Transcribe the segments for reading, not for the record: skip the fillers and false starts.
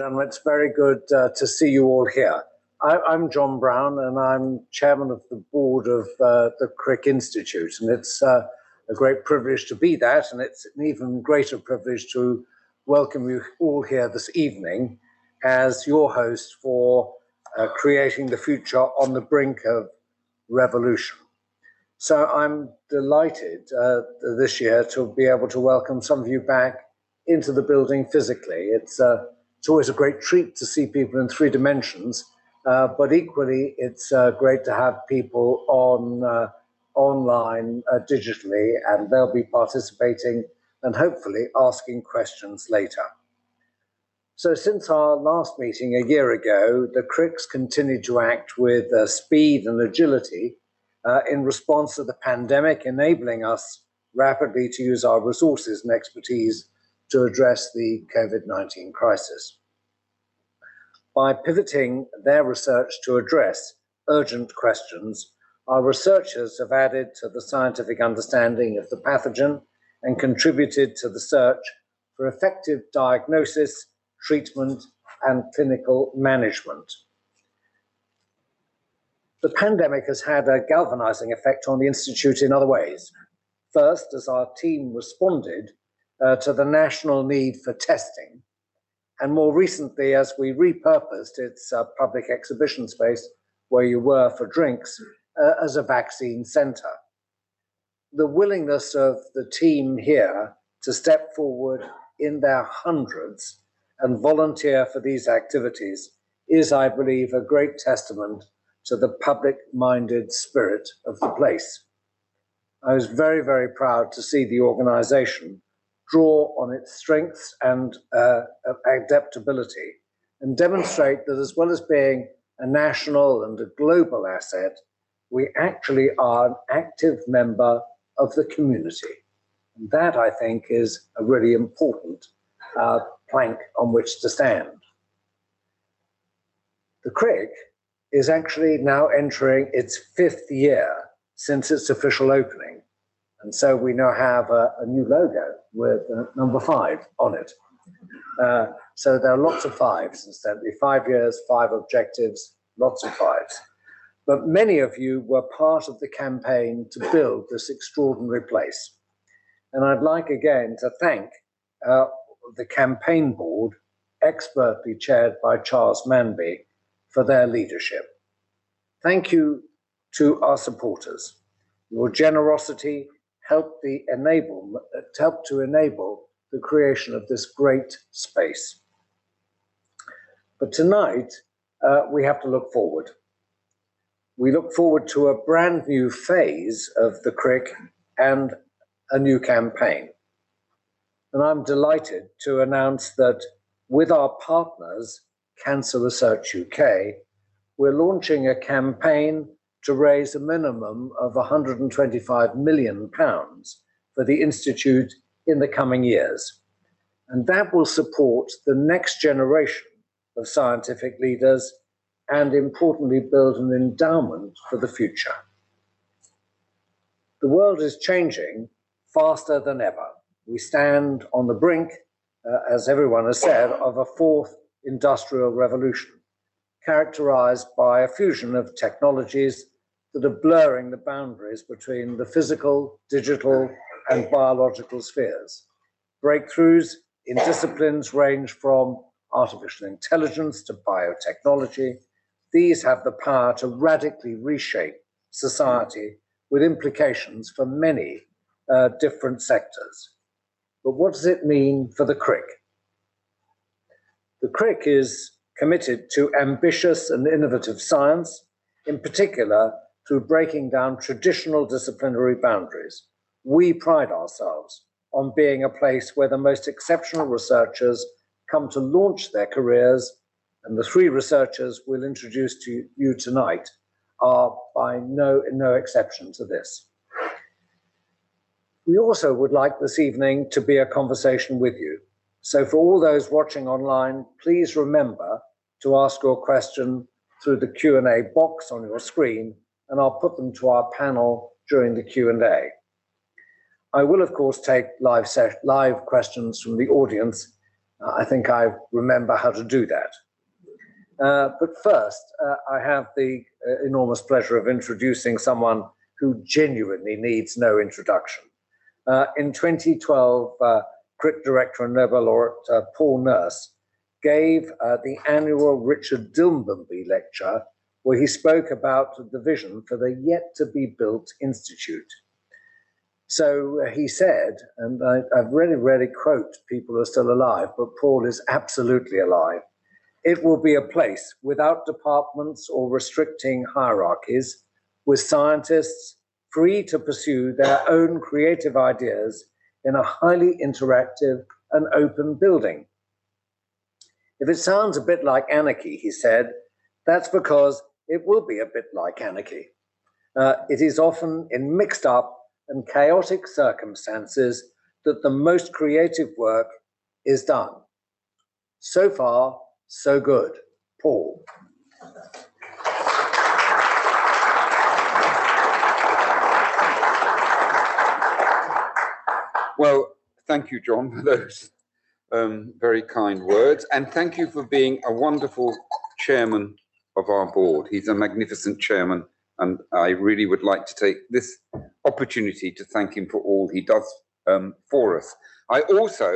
gentlemen. It's very good to see you all here. I'm John Browne, and I'm chairman of the board of the Crick Institute, and it's a great privilege to be that, and it's an even greater privilege to welcome you all here this evening as your host for creating the future on the brink of revolution. So I'm delighted this year to be able to welcome some of you back into the building physically. It's always a great treat to see people in 3 dimensions, but equally it's great to have people on online digitally, and they'll be participating and hopefully asking questions later. So since our last meeting a year ago, the Cricks continued to act with speed and agility in response to the pandemic, enabling us rapidly to use our resources and expertise to address the COVID-19 crisis. By pivoting their research to address urgent questions, our researchers have added to the scientific understanding of the pathogen and contributed to the search for effective diagnosis, treatment, and clinical management. The pandemic has had a galvanizing effect on the Institute in other ways. First, as our team responded to the national need for testing, and more recently as we repurposed its public exhibition space where you were for drinks as a vaccine center. The willingness of the team here to step forward in their hundreds and volunteer for these activities is, I believe, a great testament to the public-minded spirit of the place. I was very, very proud to see the organization draw on its strengths and adaptability and demonstrate that as well as being a national and a global asset, we actually are an active member of the community. And that, I think, is a really important plank on which to stand. The Crick is actually now entering its 5th year since its official opening. And so we now have a new logo with number 5 on it. So there are lots of 5s, incidentally, 5 years, 5 objectives, lots of 5s. But many of you were part of the campaign to build this extraordinary place. And I'd like again to thank the campaign board, expertly chaired by Charles Manby, for their leadership. Thank you to our supporters. Your generosity helped to enable the creation of this great space. But tonight, we have to look forward. We look forward to a brand new phase of the Crick and a new campaign. And I'm delighted to announce that with our partners, Cancer Research UK, we're launching a campaign to raise a minimum of £125 million for the Institute in the coming years. And that will support the next generation of scientific leaders and importantly build an endowment for the future. The world is changing faster than ever. We stand on the brink, as everyone has said, of a 4th industrial revolution, characterized by a fusion of technologies that are blurring the boundaries between the physical, digital, and biological spheres. Breakthroughs in disciplines range from artificial intelligence to biotechnology. These have the power to radically reshape society with implications for many different sectors. But what does it mean for the Crick? The Crick is committed to ambitious and innovative science, in particular through breaking down traditional disciplinary boundaries. We pride ourselves on being a place where the most exceptional researchers come to launch their careers, and the 3 researchers we'll introduce to you tonight are by no exception to this. We also would like this evening to be a conversation with you. So for all those watching online, please remember to ask your question through the Q&A box on your screen, and I'll put them to our panel during the Q&A. I will, of course, take live questions from the audience, I think I remember how to do that. But first, I have the enormous pleasure of introducing someone who genuinely needs no introduction. In 2012, Crick director and Nobel laureate Paul Nurse gave the annual Richard Dilmby lecture, where he spoke about the vision for the yet-to-be-built institute. So he said, and I rarely quote people who are still alive, but Paul is absolutely alive, "It will be a place without departments or restricting hierarchies, with scientists free to pursue their own creative ideas in a highly interactive and open building." If it sounds a bit like anarchy, he said, that's because it will be a bit like anarchy. It is often in mixed up and chaotic circumstances that the most creative work is done. So far, so good. Paul. Well, thank you, John, for those very kind words. And thank you for being a wonderful chairman of our board. He's a magnificent chairman. And I really would like to take this opportunity to thank him for all he does for us. I also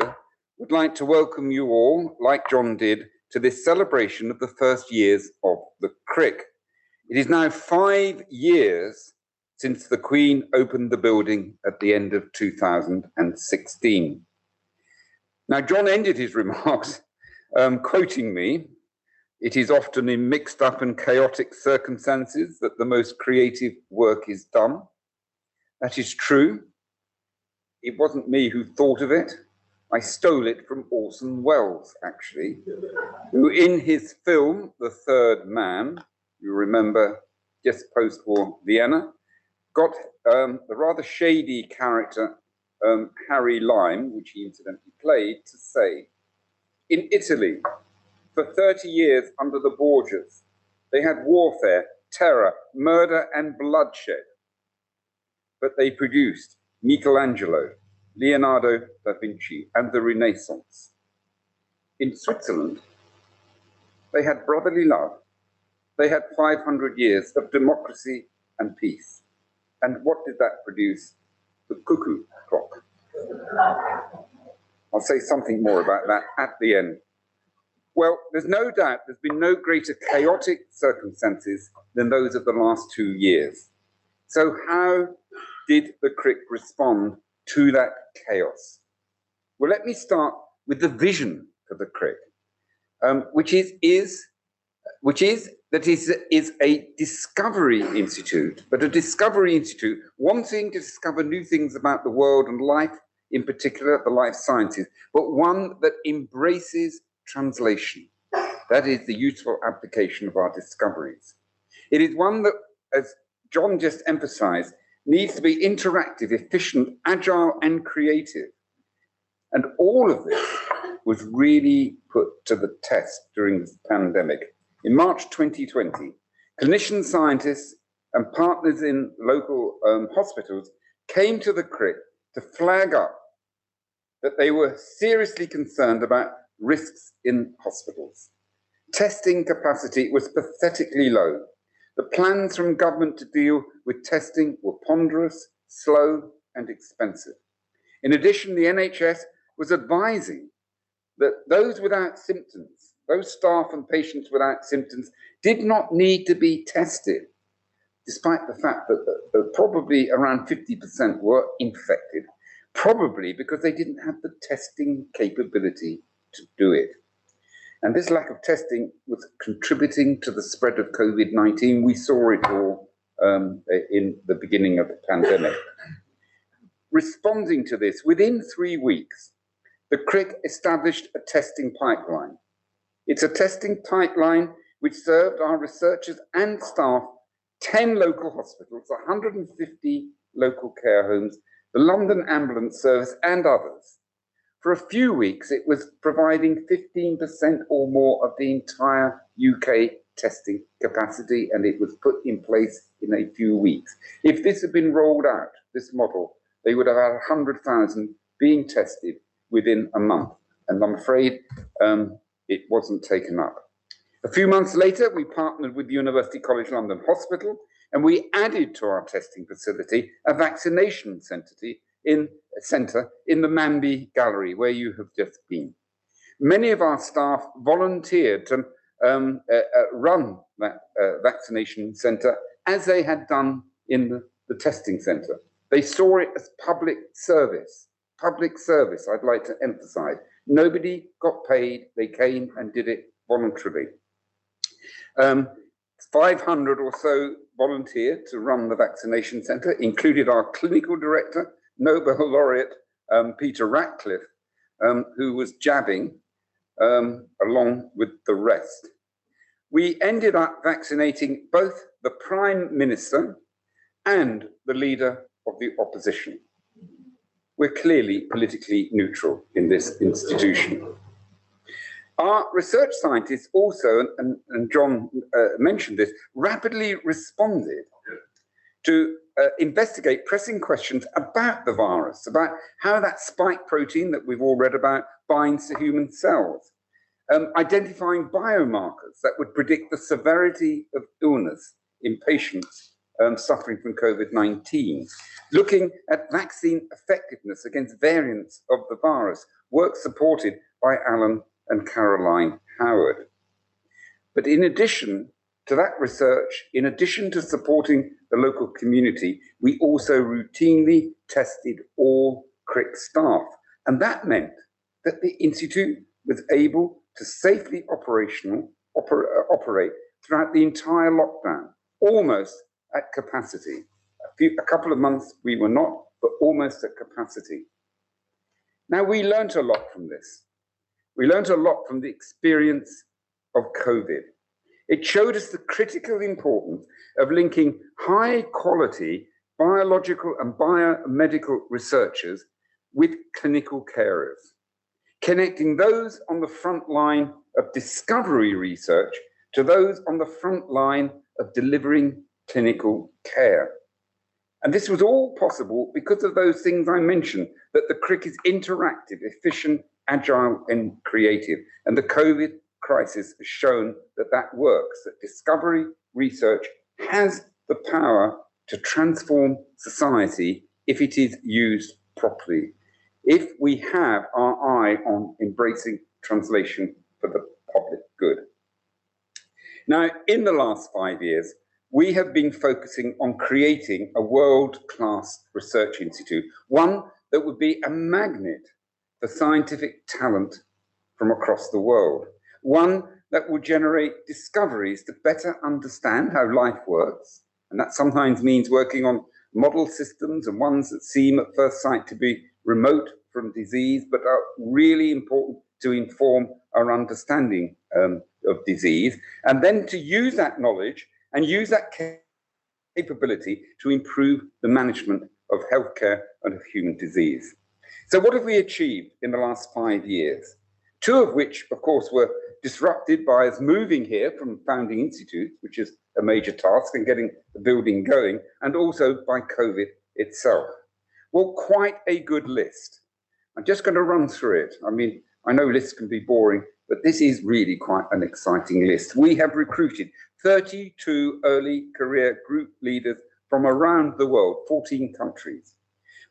would like to welcome you all, like John did, to this celebration of the first years of the Crick. It is now 5 years since the Queen opened the building at the end of 2016. Now, John ended his remarks quoting me, "It is often in mixed up and chaotic circumstances that the most creative work is done." That is true. It wasn't me who thought of it. I stole it from Orson Welles, actually, who in his film, The Third Man, you remember just post-war Vienna, got the rather shady character Harry Lime, which he incidentally played, to say, "In Italy, for 30 years under the Borgias, they had warfare, terror, murder, and bloodshed. But they produced Michelangelo, Leonardo da Vinci, and the Renaissance. In Switzerland, they had brotherly love. They had 500 years of democracy and peace. And what did that produce? The cuckoo clock." I'll say something more about that at the end. Well, there's no doubt there's been no greater chaotic circumstances than those of the last 2 years. So how did the Crick respond to that chaos? Well, let me start with the vision for the Crick, which is a discovery institute, but a discovery institute wanting to discover new things about the world and life, in particular the life sciences, but one that embraces translation. That is the useful application of our discoveries. It is one that, as John just emphasized, needs to be interactive, efficient, agile, and creative. And all of this was really put to the test during this pandemic. In March 2020, clinician scientists and partners in local hospitals came to the Crick to flag up that they were seriously concerned about risks in hospitals. Testing capacity was pathetically low. The plans from government to deal with testing were ponderous, slow, and expensive. In addition, the NHS was advising that those without symptoms, those staff and patients without symptoms, did not need to be tested, despite the fact that probably around 50% were infected, probably because they didn't have the testing capability to do it. And this lack of testing was contributing to the spread of COVID-19. We saw it all in the beginning of the pandemic. Responding to this, within 3 weeks, the Crick established a testing pipeline. It's a testing pipeline which served our researchers and staff 10 local hospitals, 150 local care homes, the London Ambulance Service, and others. For a few weeks, it was providing 15% or more of the entire UK testing capacity, and it was put in place in a few weeks. If this had been rolled out, this model, they would have had 100,000 being tested within a month. and I'm afraid it wasn't taken up. A few months later, we partnered with University College London Hospital, and we added to our testing facility a vaccination centre in the Manby Gallery, where you have just been. Many of our staff volunteered to run that vaccination centre as they had done in the testing centre. They saw it as public service, I'd like to emphasise. Nobody got paid, they came and did it voluntarily. 500 or so volunteered to run the vaccination centre, included our clinical director, Nobel laureate Peter Ratcliffe, who was jabbing along with the rest. We ended up vaccinating both the Prime Minister and the leader of the opposition. We're clearly politically neutral in this institution. Our research scientists also, and John mentioned this, rapidly responded to investigate pressing questions about the virus, about how that spike protein that we've all read about binds to human cells, identifying biomarkers that would predict the severity of illness in patients suffering from COVID-19, looking at vaccine effectiveness against variants of the virus, work supported by Alan and Caroline Howard. But in addition to that research, in addition to supporting the local community, we also routinely tested all Crick staff. And that meant that the Institute was able to safely operate throughout the entire lockdown, almost at capacity. A couple of months we were not, but almost at capacity. Now, we learned a lot from this. We learned a lot from the experience of COVID. It showed us the critical importance of linking high quality biological and biomedical researchers with clinical carers, connecting those on the front line of discovery research to those on the front line of delivering clinical care. And this was all possible because of those things I mentioned, that the Crick is interactive, efficient, agile, and creative. And the COVID crisis has shown that that works, that discovery research has the power to transform society if it is used properly, if we have our eye on embracing translation for the public good. Now, in the last 5 years, we have been focusing on creating a world-class research institute, one that would be a magnet for scientific talent from across the world, one that would generate discoveries to better understand how life works, and that sometimes means working on model systems and ones that seem at first sight to be remote from disease, but are really important to inform our understanding of disease, and then to use that knowledge and use that capability to improve the management of healthcare and of human disease. So what have we achieved in the last 5 years? 2 of which, of course, were disrupted by us moving here from founding institute, which is a major task, and getting the building going, and also by COVID itself. Well, quite a good list. I'm just going to run through it. I mean, I know lists can be boring, but this is really quite an exciting list. We have recruited 32 early career group leaders from around the world, 14 countries.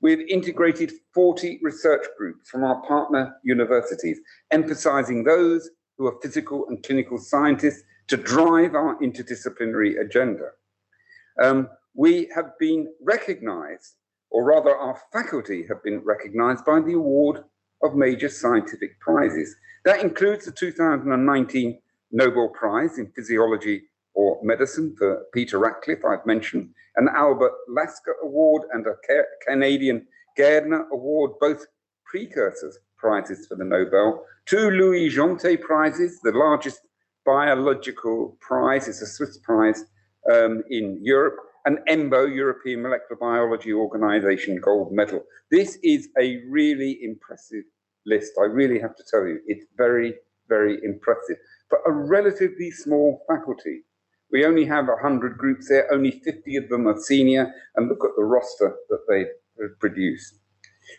We've integrated 40 research groups from our partner universities, emphasizing those who are physical and clinical scientists to drive our interdisciplinary agenda. We have been recognized, or rather our faculty have been recognized by the award of major scientific prizes. That includes the 2019 Nobel Prize in Physiology or Medicine for Peter Ratcliffe, I've mentioned, an Albert Lasker Award and a Canadian Gairdner Award, both precursors prizes for the Nobel, 2 Louis Jeantet prizes, the largest biological prize, it's a Swiss prize in Europe, an EMBO, European Molecular Biology Organization gold medal. This is a really impressive list. I really have to tell you, it's very, very impressive. For a relatively small faculty, we only have 100 groups there, only 50 of them are senior, and look at the roster that they've produced.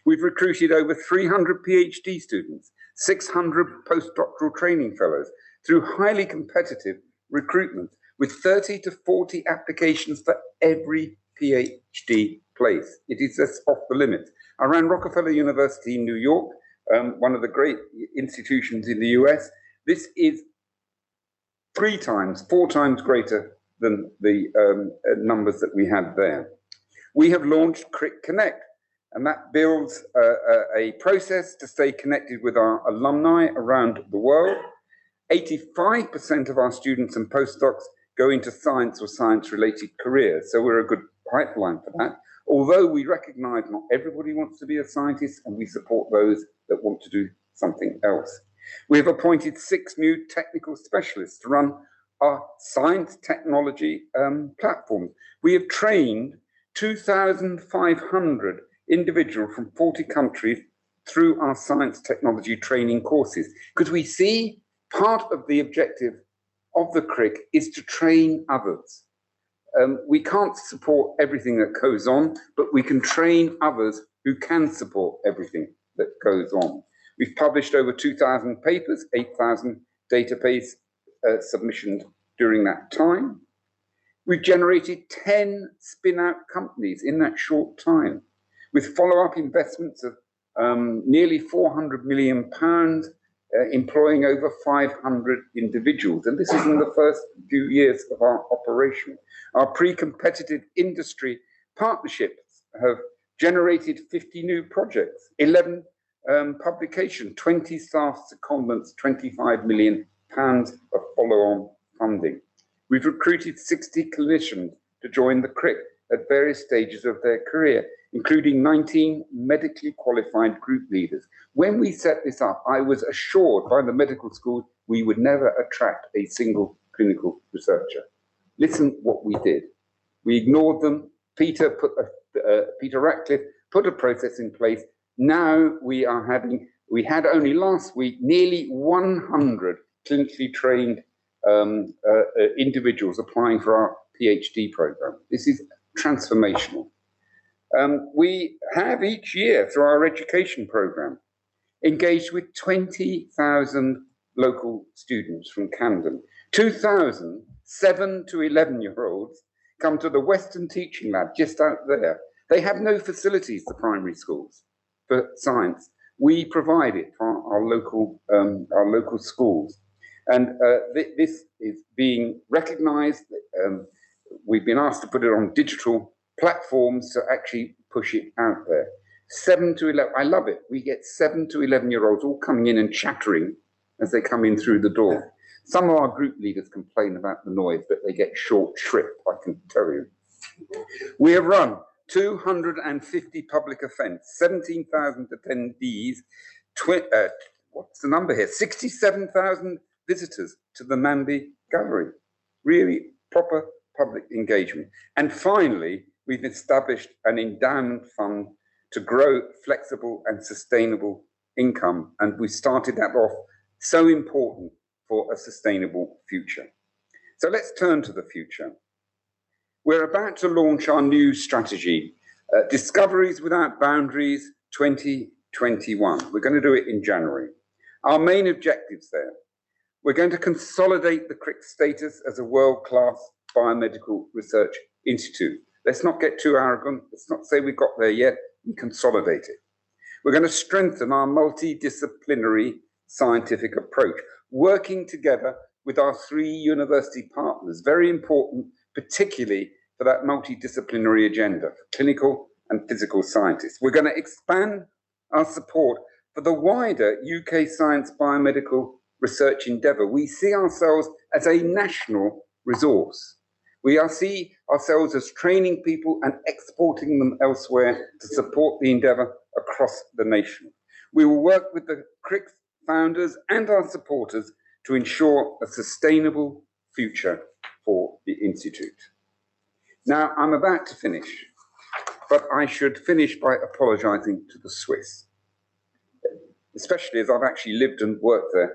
We've recruited over 300 PhD students, 600 postdoctoral training fellows through highly competitive recruitment with 30 to 40 applications for every PhD place. It is just off the limit. I ran Rockefeller University in New York, one of the great institutions in the US. This is 3 times, 4 times greater than the numbers that we had there. We have launched Crick Connect, and that builds a process to stay connected with our alumni around the world. 85% of our students and postdocs go into science or science-related careers, so we're a good pipeline for that. Although we recognize not everybody wants to be a scientist, and we support those that want to do something else. We have appointed 6 new technical specialists to run our science technology platform. We have trained 2,500 individuals from 40 countries through our science technology training courses, because we see part of the objective of the Crick is to train others. We can't support everything that goes on, but we can train others who can support everything that goes on. We've published over 2,000 papers, 8,000 database submissions during that time. We've generated 10 spin-out companies in that short time, with follow-up investments of nearly £400 million, employing over 500 individuals. And this is in the first few years of our operation. Our pre-competitive industry partnerships have generated 50 new projects, 11 publications, 20 staff secondments, £25 million of follow-on funding. We've recruited 60 clinicians to join the Crick at various stages of their career, including 19 medically qualified group leaders. When we set this up, I was assured by the medical school we would never attract a single clinical researcher. Listen what we did. We ignored them. Peter Ratcliffe put a process in place. Now we had only last week nearly 100 clinically trained individuals applying for our PhD program. This is transformational. We have each year, through our education program, engaged with 20,000 local students from Camden. 2,000 7 to 11-year-olds come to the Western Teaching Lab just out there. They have no facilities, the primary schools, for science. We provide it for our local schools. And this is being recognised. We've been asked to put it on digital platforms to actually push it out there. 7 to 11, I love it. We get 7 to 11-year-olds all coming in and chattering as they come in through the door. Some of our group leaders complain about the noise, but they get short shrift, I can tell you. We have run 250 public events, 17,000 attendees, what's the number here? 67,000 visitors to the Manby Gallery. Really proper public engagement. And finally, we've established an endowment fund to grow flexible and sustainable income. And we started that off, so important for a sustainable future. So let's turn to the future. We're about to launch our new strategy, Discoveries Without Boundaries 2021. We're going to do it in January. Our main objectives there. We're going to consolidate the Crick status as a world-class biomedical research institute. Let's not get too arrogant. Let's not say we got there yet. We consolidate it. We're going to strengthen our multidisciplinary scientific approach, working together with our 3 university partners, very important, particularly for that multidisciplinary agenda, for clinical and physical scientists. We're going to expand our support for the wider UK science biomedical research endeavour. We see ourselves as a national resource. We see ourselves as training people and exporting them elsewhere to support the endeavour across the nation. We will work with the Crick founders and our supporters to ensure a sustainable future for the Institute. Now, I'm about to finish, but I should finish by apologising to the Swiss, especially as I've actually lived and worked there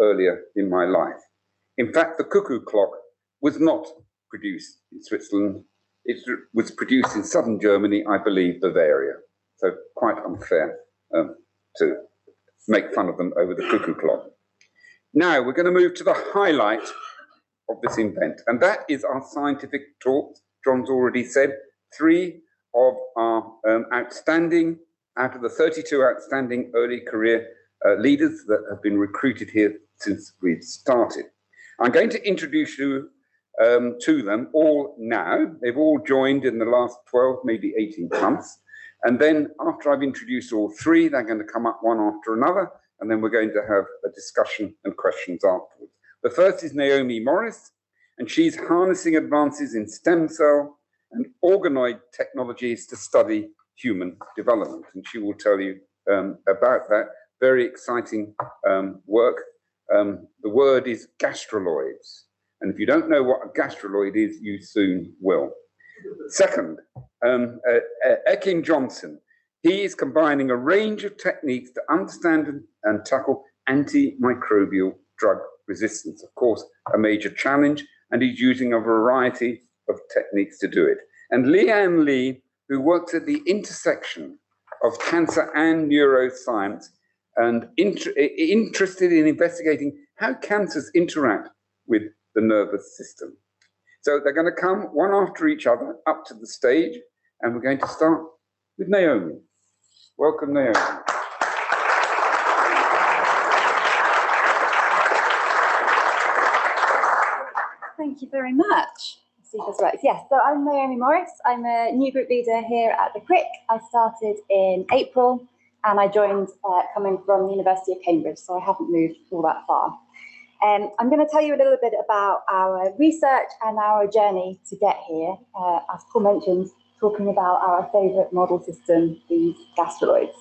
earlier in my life. In fact, the cuckoo clock was not produced in Switzerland. It was produced in southern Germany, I believe, Bavaria. So quite unfair to make fun of them over the cuckoo clock. Now we're going to move to the highlight of this event, and that is our scientific talks. John's already said 3 of our outstanding, out of the 32 outstanding early career leaders that have been recruited here since we've started. I'm going to introduce you to them all now. They've all joined in the last 12, maybe 18 months. And then after I've introduced all 3, they're going to come up one after another, and then we're going to have a discussion and questions afterwards. The first is Naomi Moris, and she's harnessing advances in stem cell and organoid technologies to study human development. And she will tell you about that very exciting work. The word is gastroloids. And if you don't know what a gastroloid is, you soon will. Second, Eachan Johnson. He is combining a range of techniques to understand and tackle antimicrobial drug resistance. Of course, a major challenge, and he's using a variety of techniques to do it. And Leanne Lee, who works at the intersection of cancer and neuroscience, and interested in investigating how cancers interact with the nervous system. So they're going to come one after each other up to the stage, and we're going to start with Naomi. Welcome, Naomi. Thank you very much. Yes, so I'm Naomi Moris. I'm a new group leader here at the Crick. I started in April, and I joined coming from the University of Cambridge, so I haven't moved all that far. I'm going to tell you a little bit about our research and our journey to get here. As Paul mentioned, talking about our favourite model system, these gastroloids.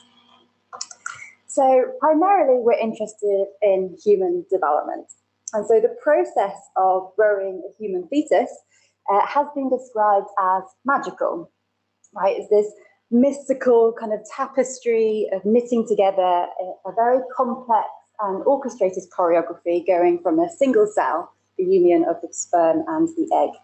So primarily we're interested in human development. And so the process of growing a human fetus has been described as magical, right? It's this mystical kind of tapestry of knitting together a very complex and orchestrated choreography going from a single cell, the union of the sperm and the egg.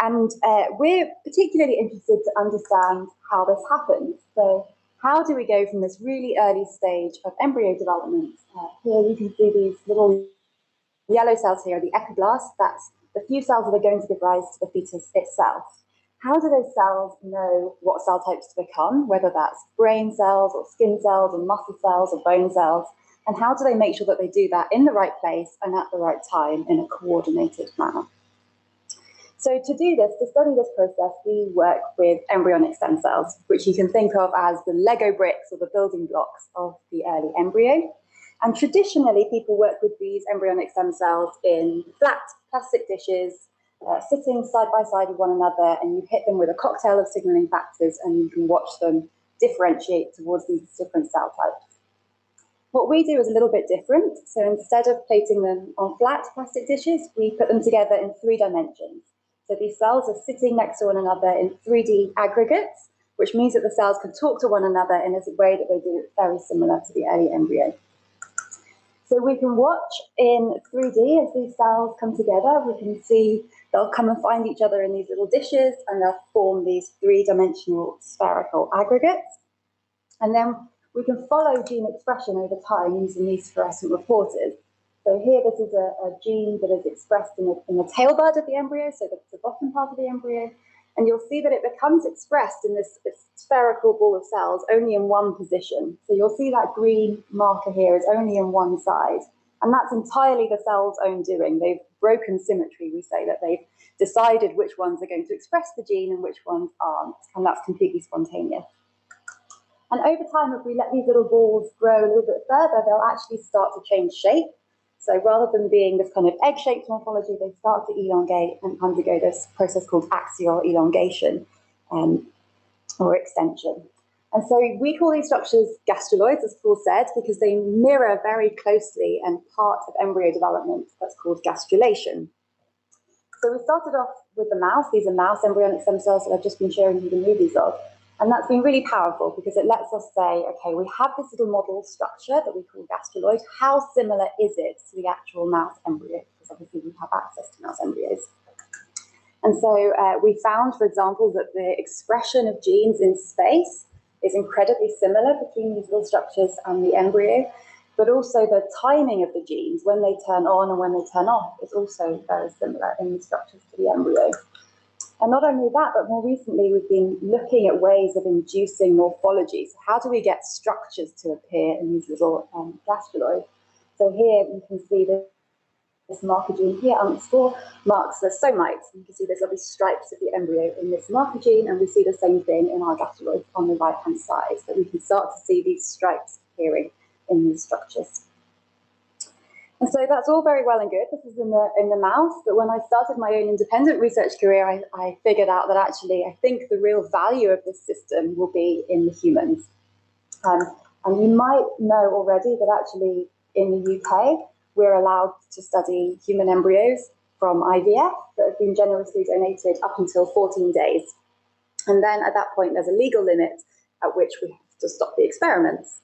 And we're particularly interested to understand how this happens. So how do we go from this really early stage of embryo development? Here you can see these little yellow cells here, the epiblast. That's the few cells that are going to give rise to the fetus itself. How do those cells know what cell types to become, whether that's brain cells or skin cells or muscle cells or bone cells? And how do they make sure that they do that in the right place and at the right time in a coordinated manner? So to do this, to study this process, we work with embryonic stem cells, which you can think of as the Lego bricks or the building blocks of the early embryo. And traditionally, people work with these embryonic stem cells in flat plastic dishes, sitting side by side with one another, and you hit them with a cocktail of signaling factors, and you can watch them differentiate towards these different cell types. What we do is a little bit different. So instead of plating them on flat plastic dishes, we put them together in 3 dimensions. So these cells are sitting next to one another in 3D aggregates, which means that the cells can talk to one another in a way that they do very similar to the early embryo. So we can watch in 3D as these cells come together. We can see they'll come and find each other in these little dishes, and they'll form these 3-dimensional spherical aggregates. And then we can follow gene expression over time using these fluorescent reporters. So here, this is a gene that is expressed in the tail bud of the embryo, so the bottom part of the embryo. And you'll see that it becomes expressed in this spherical ball of cells only in one position. So you'll see that green marker here is only in one side. And that's entirely the cell's own doing. They've broken symmetry. We say that they've decided which ones are going to express the gene and which ones aren't. And that's completely spontaneous. And over time, if we let these little balls grow a little bit further, they'll actually start to change shape. So rather than being this kind of egg-shaped morphology, they start to elongate and undergo this process called axial elongation or extension. And so we call these structures gastroloids, as Paul said, because they mirror very closely and part of embryo development that's called gastrulation. So we started off with the mouse. These are mouse embryonic stem cells that I've just been showing you the movies of. And that's been really powerful because it lets us say, okay, we have this little model structure that we call gastroloid. How similar is it to the actual mouse embryo? Because obviously we have access to mouse embryos. And so we found, for example, that the expression of genes in space is incredibly similar between these little structures and the embryo, but also the timing of the genes, when they turn on and when they turn off, is also very similar in the structures to the embryo. And not only that, but more recently, we've been looking at ways of inducing morphology. So how do we get structures to appear in these little gastruloids? So here you can see this marker gene here, UNC4, marks the somites. You can see there's lovely stripes of the embryo in this marker gene, and we see the same thing in our gastruloids on the right-hand side. So we can start to see these stripes appearing in these structures. And so that's all very well and good. This is in the mouse, but when I started my own independent research career, I figured out that actually I think the real value of this system will be in the humans. And you might know already that actually in the UK, we're allowed to study human embryos from IVF that have been generously donated up until 14 days. And then at that point, there's a legal limit at which we have to stop the experiments.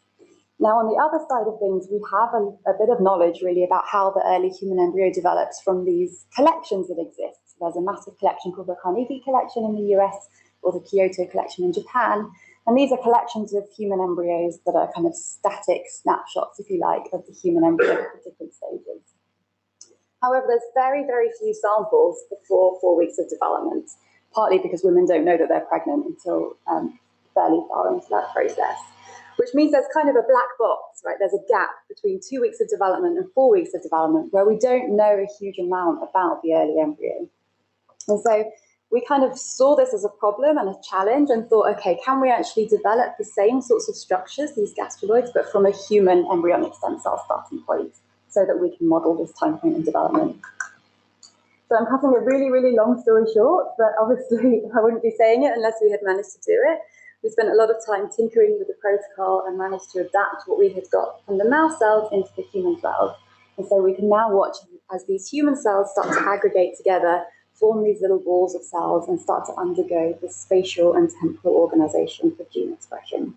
Now, on the other side of things, we have a bit of knowledge really about how the early human embryo develops from these collections that exist. There's a massive collection called the Carnegie collection in the US, or the Kyoto collection in Japan. And these are collections of human embryos that are kind of static snapshots, if you like, of the human embryo at different stages. However, there's very, very few samples before 4 weeks of development, partly because women don't know that they're pregnant until fairly far into that process. Which means there's kind of a black box, right? There's a gap between 2 weeks of development and 4 weeks of development where we don't know a huge amount about the early embryo. And so we kind of saw this as a problem and a challenge and thought, okay, can we actually develop the same sorts of structures, these gastruloids, but from a human embryonic stem cell starting point so that we can model this time point in development? So I'm cutting a really, really long story short, but obviously I wouldn't be saying it unless we had managed to do it. We spent a lot of time tinkering with the protocol and managed to adapt what we had got from the mouse cells into the human cells. And so we can now watch as these human cells start to aggregate together, form these little balls of cells, and start to undergo the spatial and temporal organization for gene expression.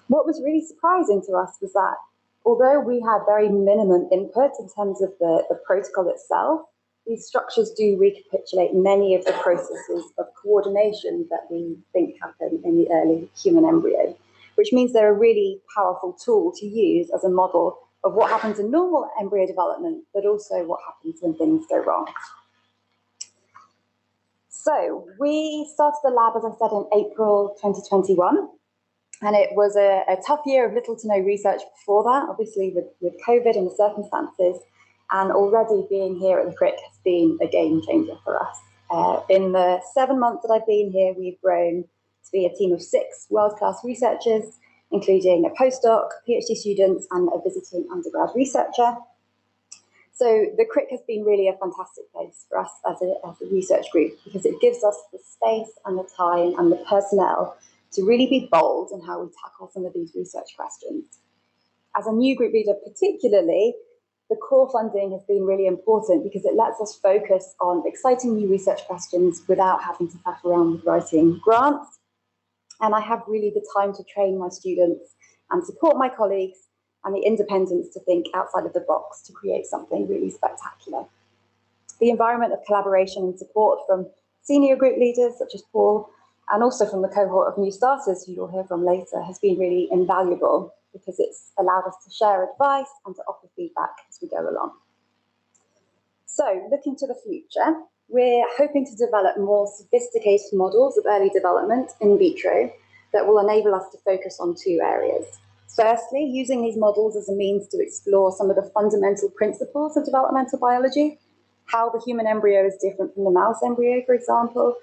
What was really surprising to us was that although we had very minimum input in terms of the protocol itself, these structures do recapitulate many of the processes of coordination that we think happen in the early human embryo, which means they're a really powerful tool to use as a model of what happens in normal embryo development, but also what happens when things go wrong. So we started the lab, as I said, in April 2021. And it was a tough year of little to no research before that, obviously with COVID and the circumstances. And already being here at the Crick has been a game changer for us. In the 7 months that I've been here, we've grown to be a team of 6 world-class researchers, including a postdoc, PhD students, and a visiting undergrad researcher. So the Crick has been really a fantastic place for us as a research group because it gives us the space and the time and the personnel to really be bold in how we tackle some of these research questions. As a new group leader particularly, the core funding has been really important because it lets us focus on exciting new research questions without having to faff around with writing grants. And I have really the time to train my students and support my colleagues and the independence to think outside of the box to create something really spectacular. The environment of collaboration and support from senior group leaders such as Paul, and also from the cohort of new starters who you'll hear from later, has been really invaluable because it's allowed us to share advice and to offer feedback as we go along. So, looking to the future, we're hoping to develop more sophisticated models of early development in vitro that will enable us to focus on 2 areas. Firstly, using these models as a means to explore some of the fundamental principles of developmental biology, how the human embryo is different from the mouse embryo, for example,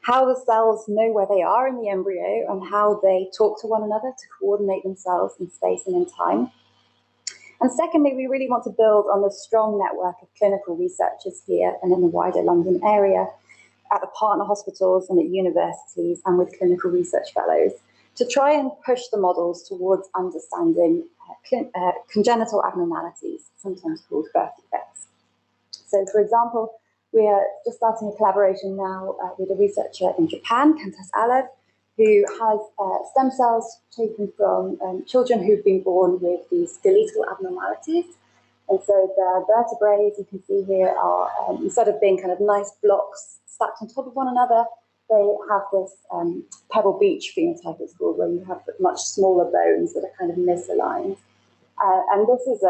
how the cells know where they are in the embryo and how they talk to one another to coordinate themselves in space and in time. And secondly, we really want to build on the strong network of clinical researchers here and in the wider London area, at the partner hospitals and at universities and with clinical research fellows, to try and push the models towards understanding congenital abnormalities, sometimes called birth defects. So, for example, we are just starting a collaboration now with a researcher in Japan, Kantas Alev, who has stem cells taken from children who've been born with these skeletal abnormalities. And so the vertebrae, as you can see here, are, instead of being kind of nice blocks stacked on top of one another, they have this Pebble Beach phenotype, it's called, where you have much smaller bones that are kind of misaligned. And this is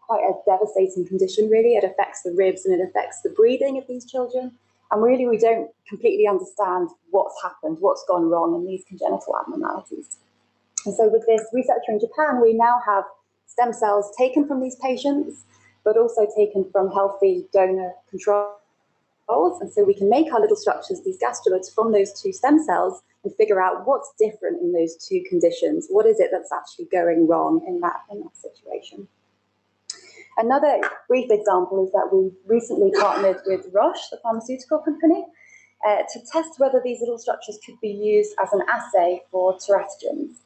quite a devastating condition, really. It affects the ribs and it affects the breathing of these children. And really, we don't completely understand what's happened, what's gone wrong in these congenital abnormalities. And so with this researcher in Japan, we now have stem cells taken from these patients, but also taken from healthy donor controls. And so we can make our little structures, these gastroloids, from those two stem cells and figure out what's different in those two conditions. What is it that's actually going wrong in that situation? Another brief example is that we recently partnered with Roche, the pharmaceutical company, to test whether these little structures could be used as an assay for teratogens.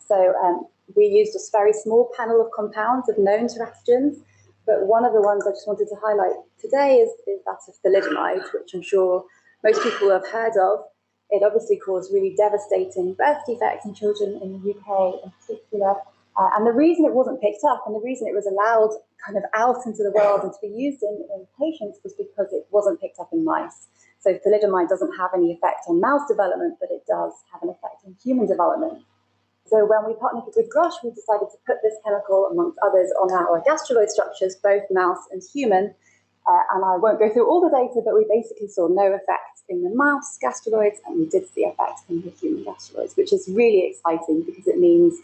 So we used a very small panel of compounds of known teratogens, but one of the ones I just wanted to highlight today is that of thalidomide, which I'm sure most people have heard of. It obviously caused really devastating birth defects in children in the UK in particular. And the reason it wasn't picked up and the reason it was allowed kind of out into the world and to be used in patients was because it wasn't picked up in mice. So thalidomide doesn't have any effect on mouse development, but it does have an effect on human development. So when we partnered with Roche, we decided to put this chemical, amongst others, on our gastroloid structures, both mouse and human. And I won't go through all the data, but we basically saw no effect in the mouse gastroloids, and we did see effect in the human gastroloids, which is really exciting because it means,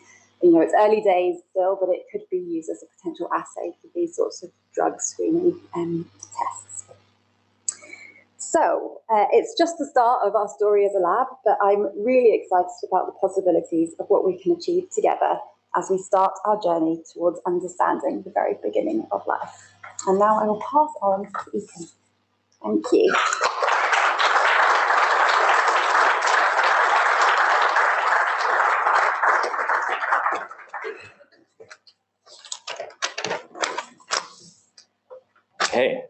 you know, it's early days still, but it could be used as a potential assay for these sorts of drug screening tests. So it's just the start of our story as a lab, but I'm really excited about the possibilities of what we can achieve together as we start our journey towards understanding the very beginning of life. And now I will pass on to Eachan. Thank you. Hey.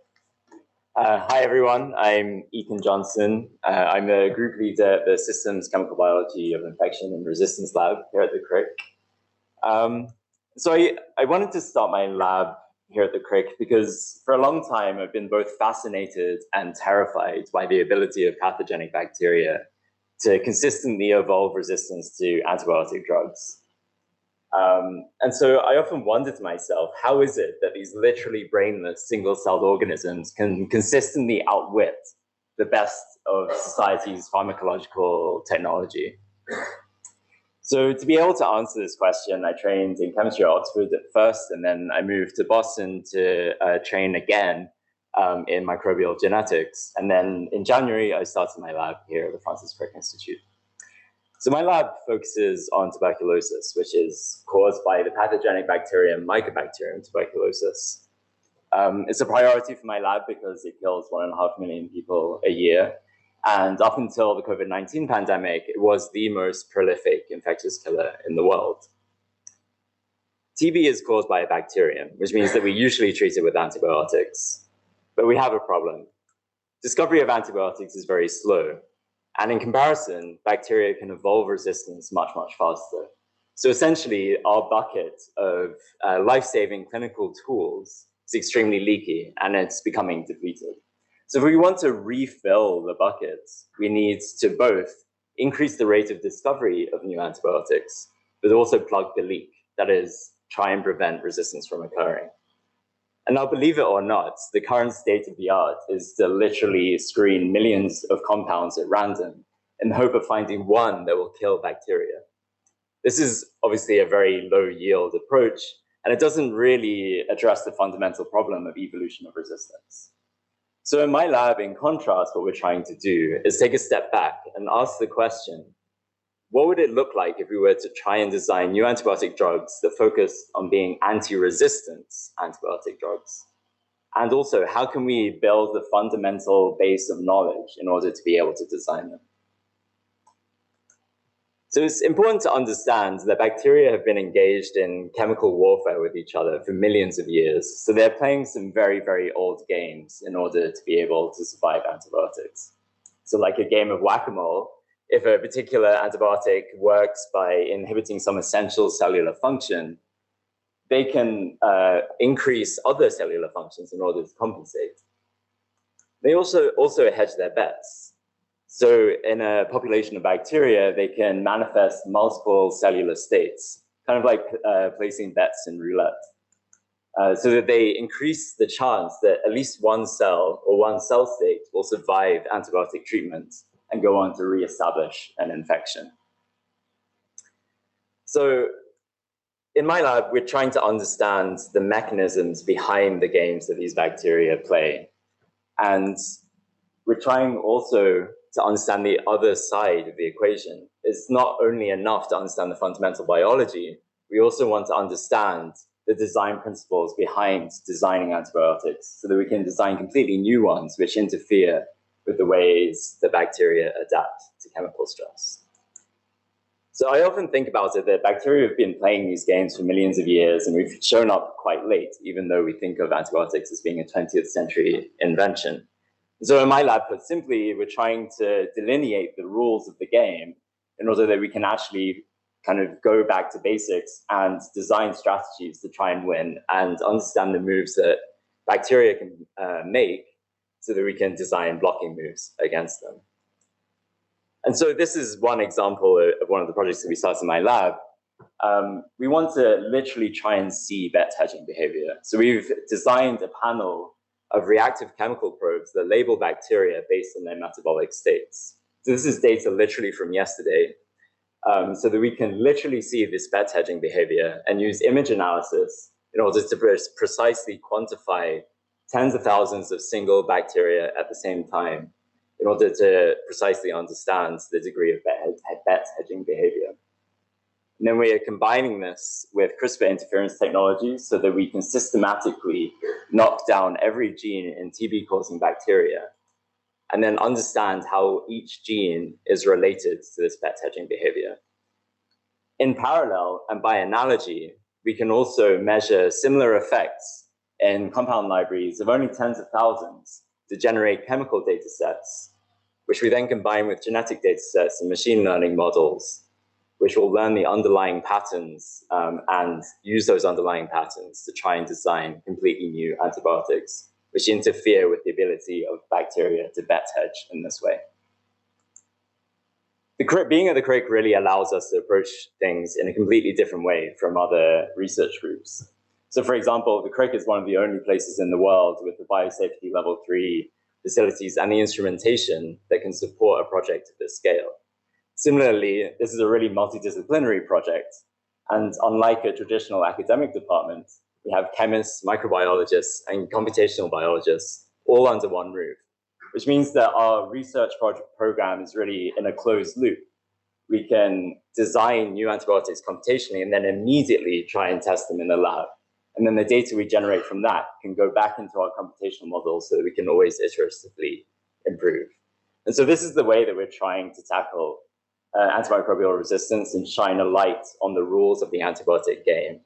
Hi, everyone. I'm Eachan Johnson. I'm a group leader at the Systems Chemical Biology of Infection and Resistance Lab here at the Crick. So I wanted to start my lab here at the Crick because for a long time I've been both fascinated and terrified by the ability of pathogenic bacteria to consistently evolve resistance to antibiotic drugs. And so I often wondered to myself, how is it that these literally brainless single-celled organisms can consistently outwit the best of society's pharmacological technology? So to be able to answer this question, I trained in chemistry at Oxford at first, and then I moved to Boston to train again in microbial genetics. And then in January, I started my lab here at the Francis Crick Institute. So my lab focuses on tuberculosis, which is caused by the pathogenic bacterium Mycobacterium tuberculosis. It's a priority for my lab because it kills 1.5 million people a year. And up until the COVID-19 pandemic, it was the most prolific infectious killer in the world. TB is caused by a bacterium, which means that we usually treat it with antibiotics. But we have a problem. Discovery of antibiotics is very slow. And in comparison, bacteria can evolve resistance much, much faster. So essentially, our bucket of life-saving clinical tools is extremely leaky, and it's becoming depleted. So if we want to refill the buckets, we need to both increase the rate of discovery of new antibiotics, but also plug the leak, that is, try and prevent resistance from occurring. And now, believe it or not, the current state of the art is to literally screen millions of compounds at random in the hope of finding one that will kill bacteria. This is obviously a very low yield approach, and it doesn't really address the fundamental problem of evolution of resistance. So in my lab, in contrast, what we're trying to do is take a step back and ask the question, what would it look like if we were to try and design new antibiotic drugs that focus on being anti-resistant antibiotic drugs? And also, how can we build the fundamental base of knowledge in order to be able to design them? So it's important to understand that bacteria have been engaged in chemical warfare with each other for millions of years. So they're playing some very, very old games in order to be able to survive antibiotics. So like a game of whack-a-mole, if a particular antibiotic works by inhibiting some essential cellular function, they can increase other cellular functions in order to compensate. They also hedge their bets. So in a population of bacteria, they can manifest multiple cellular states, kind of like placing bets in roulette. So that they increase the chance that at least one cell or one cell state will survive antibiotic treatment and go on to reestablish an infection. So in my lab, we're trying to understand the mechanisms behind the games that these bacteria play. And we're trying also to understand the other side of the equation. It's not only enough to understand the fundamental biology, we also want to understand the design principles behind designing antibiotics so that we can design completely new ones which interfere with the ways that bacteria adapt to chemical stress. So I often think about it that bacteria have been playing these games for millions of years, and we've shown up quite late, even though we think of antibiotics as being a 20th century invention. So in my lab, put simply, we're trying to delineate the rules of the game in order that we can actually kind of go back to basics and design strategies to try and win and understand the moves that bacteria can make so that we can design blocking moves against them. And so this is one example of one of the projects that we started in my lab. We want to literally try and see bet hedging behavior. So we've designed a panel of reactive chemical probes that label bacteria based on their metabolic states. So this is data literally from yesterday, so that we can literally see this bet hedging behavior and use image analysis in order to precisely quantify tens of thousands of single bacteria at the same time in order to precisely understand the degree of bet hedging behavior. And then we are combining this with CRISPR interference technology so that we can systematically knock down every gene in TB-causing bacteria and then understand how each gene is related to this bet hedging behavior. In parallel, and by analogy, we can also measure similar effects in compound libraries of only tens of thousands to generate chemical data sets, which we then combine with genetic data sets and machine learning models, which will learn the underlying patterns and use those underlying patterns to try and design completely new antibiotics, which interfere with the ability of bacteria to bet hedge in this way. Being at the Crick really allows us to approach things in a completely different way from other research groups. So for example, the Crick is one of the only places in the world with the biosafety level 3 facilities and the instrumentation that can support a project of this scale. Similarly, this is a really multidisciplinary project. And unlike a traditional academic department, we have chemists, microbiologists, and computational biologists all under one roof, which means that our research program is really in a closed loop. We can design new antibiotics computationally and then immediately try and test them in the lab. And then the data we generate from that can go back into our computational models so that we can always iteratively improve. And so this is the way that we're trying to tackle antimicrobial resistance and shine a light on the rules of the antibiotic game.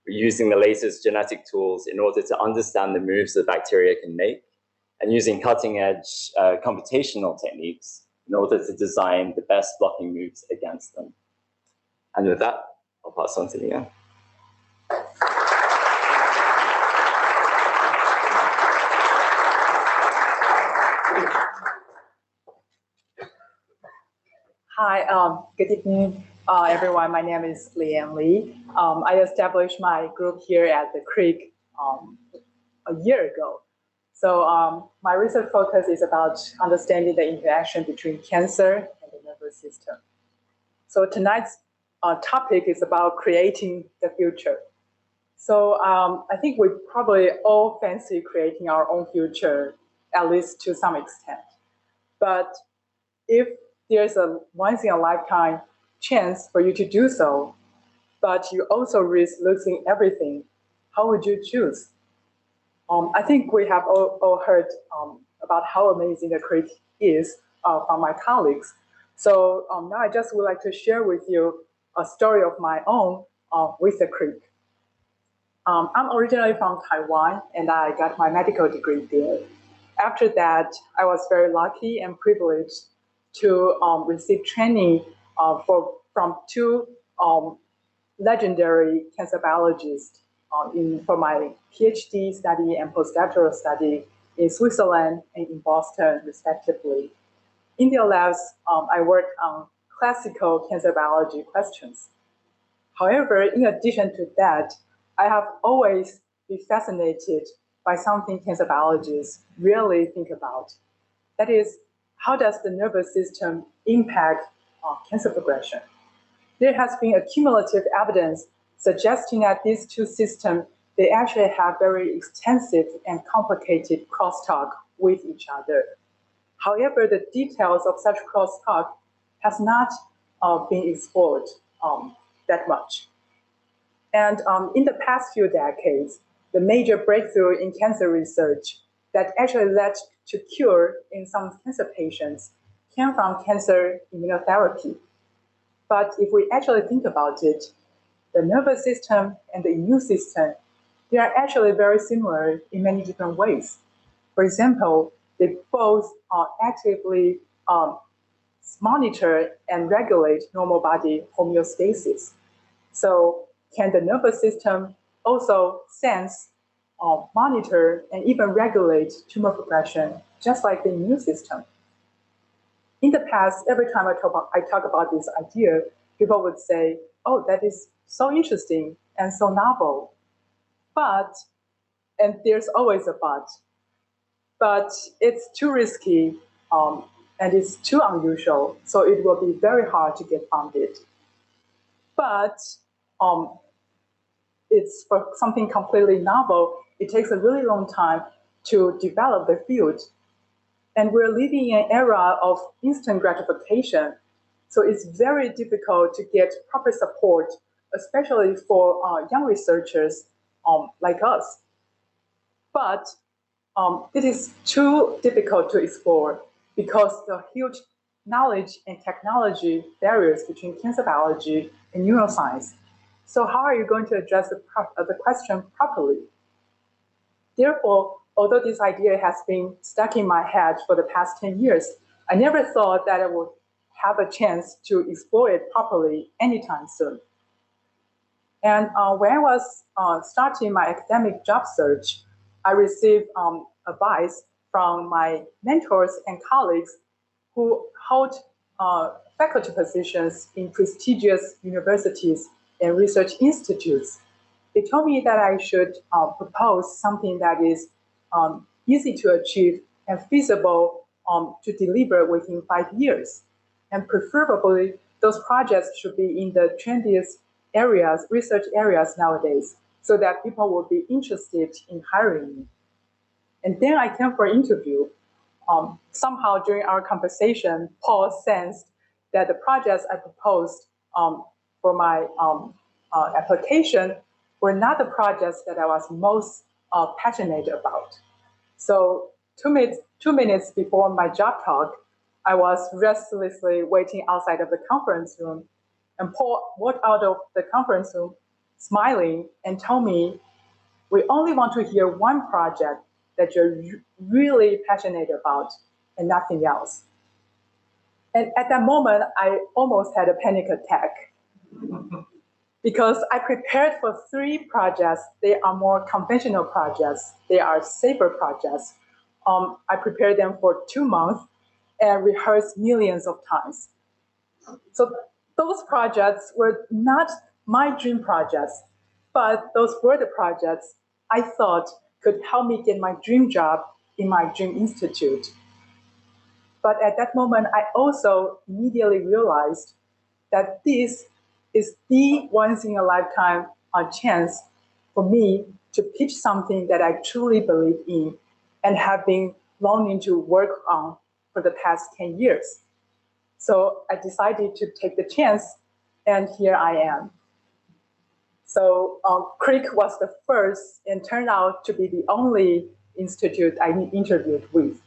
We're using the latest genetic tools in order to understand the moves that bacteria can make and using cutting-edge computational techniques in order to design the best blocking moves against them. And with that, I'll pass on to Leanne. Hi, good evening, everyone. My name is Leanne Lee. I established my group here at the Crick a year ago. So my research focus is about understanding the interaction between cancer and the nervous system. So tonight's topic is about creating the future. So I think we probably all fancy creating our own future, at least to some extent. But if there's a once-in-a-lifetime chance for you to do so, but you also risk losing everything, how would you choose? I think we have all heard about how amazing the Crick is from my colleagues. So now I just would like to share with you a story of my own with the Crick. I'm originally from Taiwan, and I got my medical degree there. After that, I was very lucky and privileged to receive training from two legendary cancer biologists for my PhD study and postdoctoral study in Switzerland and in Boston, respectively. in the labs, I work on classical cancer biology questions. However, in addition to that, I have always been fascinated by something cancer biologists really think about. That is, how does the nervous system impact cancer progression? There has been accumulative evidence suggesting that these two systems, they actually have very extensive and complicated crosstalk with each other. However, the details of such crosstalk has not been explored that much. And in the past few decades, the major breakthrough in cancer research that actually led to cure in some cancer patients came from cancer immunotherapy. But if we actually think about it, the nervous system and the immune system, they are actually very similar in many different ways. For example, they both actively monitor and regulate normal body homeostasis. So can the nervous system also sense, monitor, and even regulate tumor progression, just like the immune system? In the past, every time I talk about this idea, people would say, oh, that is so interesting and so novel. But, and there's always a but it's too risky and it's too unusual, so it will be very hard to get funded. But it's for something completely novel, it takes a really long time to develop the field. And we're living in an era of instant gratification. So it's very difficult to get proper support, especially for young researchers like us. But it is too difficult to explore because the huge knowledge and technology barriers between cancer biology and neuroscience. So how are you going to address the question properly? Therefore, although this idea has been stuck in my head for the past 10 years, I never thought that I would have a chance to explore it properly anytime soon. And when I was starting my academic job search, I received advice from my mentors and colleagues who hold faculty positions in prestigious universities and research institutes. They told me that I should propose something that is easy to achieve and feasible to deliver within 5 years. And preferably, those projects should be in the trendiest areas, research areas nowadays, so that people will be interested in hiring me. And then I came for an interview. Somehow during our conversation, Paul sensed that the projects I proposed for my application were not the projects that I was most passionate about. So 2 minutes before my job talk, I was restlessly waiting outside of the conference room, and Paul walked out of the conference room smiling and told me, we only want to hear one project that you're really passionate about and nothing else. And at that moment, I almost had a panic attack because I prepared for 3 projects. They are more conventional projects. They are safer projects. I prepared them for 2 months and rehearsed millions of times. So those projects were not my dream projects, but those were the projects I thought could help me get my dream job in my dream institute. But at that moment, I also immediately realized that this is the once-in-a-lifetime chance for me to pitch something that I truly believe in and have been longing to work on for the past 10 years. So I decided to take the chance, and here I am. So Crick was the first and turned out to be the only institute I interviewed with,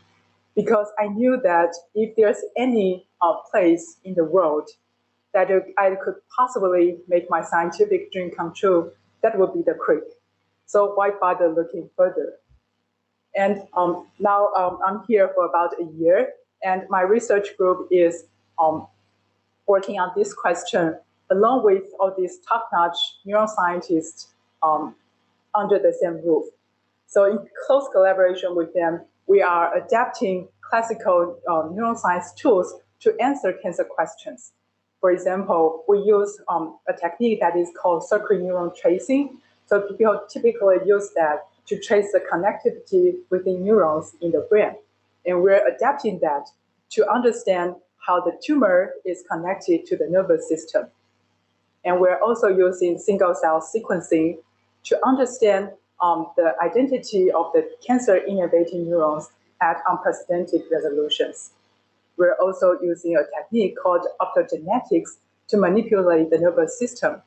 because I knew that if there's any place in the world that I could possibly make my scientific dream come true, that would be the Crick. So why bother looking further? And now I'm here for about a year, and my research group is working on this question along with all these top-notch neuroscientists under the same roof. So in close collaboration with them, we are adapting classical neuroscience tools to answer cancer questions. For example, we use a technique that is called circular neuron tracing. So people typically use that to trace the connectivity within neurons in the brain. And we're adapting that to understand how the tumor is connected to the nervous system. And we're also using single-cell sequencing to understand the identity of the cancer-innervating neurons at unprecedented resolutions. We're also using a technique called optogenetics to manipulate the nervous system.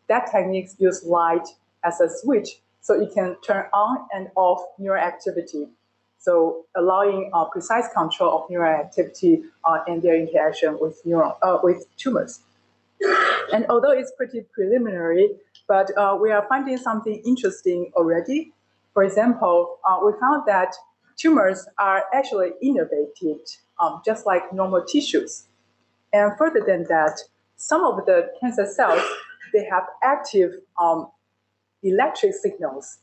That technique uses light as a switch, so it can turn on and off neural activity, so allowing precise control of neural activity and their interaction with tumors. And although it's pretty preliminary, but we are finding something interesting already. For example, we found that tumors are actually innervated, just like normal tissues. And further than that, some of the cancer cells, they have active electric signals,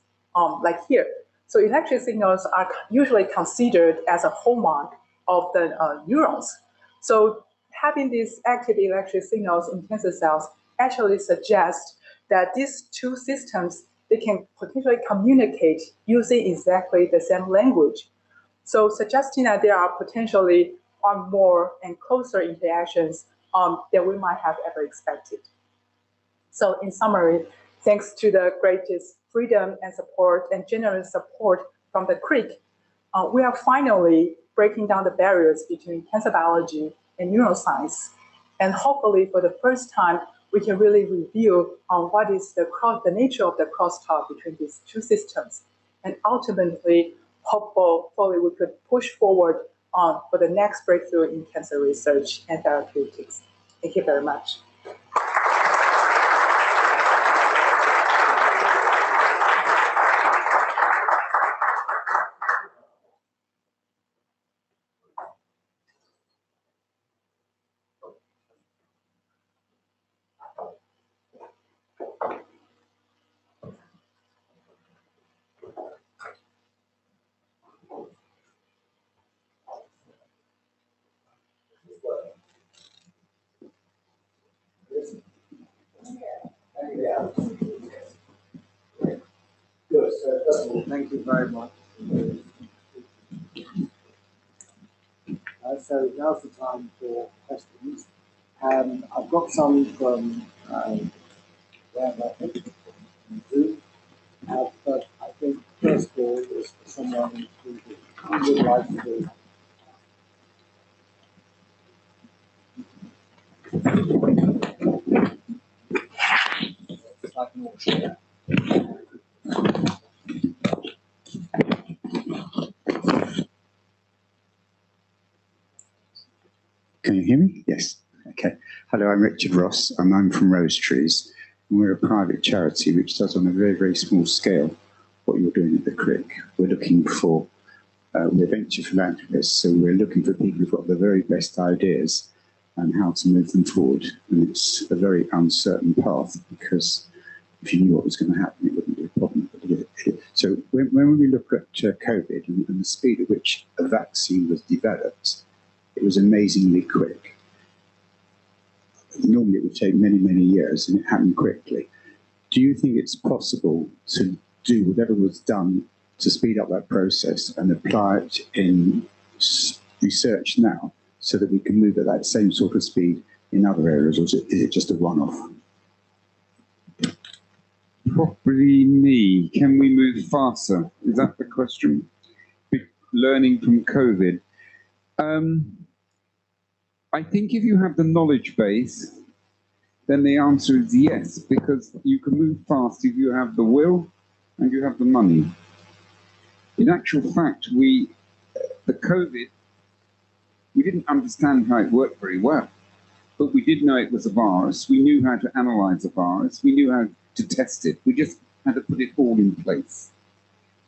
like here. So electric signals are usually considered as a hallmark of the neurons. So having these active electric signals in cancer cells actually suggests that these two systems, they can potentially communicate using exactly the same language. So suggesting that there are potentially more and closer interactions than we might have ever expected. So in summary, thanks to the greatest freedom and support and generous support from the Crick, we are finally breaking down the barriers between cancer biology and neuroscience. And hopefully for the first time, we can really reveal what is the nature of the crosstalk between these two systems. And ultimately, hopefully we could push forward for the next breakthrough in cancer research and therapeutics. Thank you very much. Good. So first of all, thank you very much. So now's the time for questions. I've got some from Leanne, I think, from Zoom. But I think first of all is for someone who would like to. It's like an auction. Can you hear me? Yes. Okay. Hello, I'm Richard Ross, and I'm from Rose Trees. And we're a private charity which does on a very, very small scale what you're doing at the Crick. We're looking for, we're venture philanthropists, so we're looking for people who've got the very best ideas and how to move them forward. And it's a very uncertain path because if you knew what was going to happen, it wouldn't be a problem. So when we look at COVID and the speed at which a vaccine was developed, it was amazingly quick. Normally it would take many, many years, and it happened quickly. Do you think it's possible to do whatever was done to speed up that process and apply it in research now so that we can move at that same sort of speed in other areas, or is it just a one-off? Probably me. Can we move faster? Is that the question? Learning from COVID. I think if you have the knowledge base, then the answer is yes, because you can move fast if you have the will and you have the money. In actual fact, the COVID, we didn't understand how it worked very well, but we did know it was a virus. We knew how to analyze a virus. We knew how to test it. We just had to put it all in place.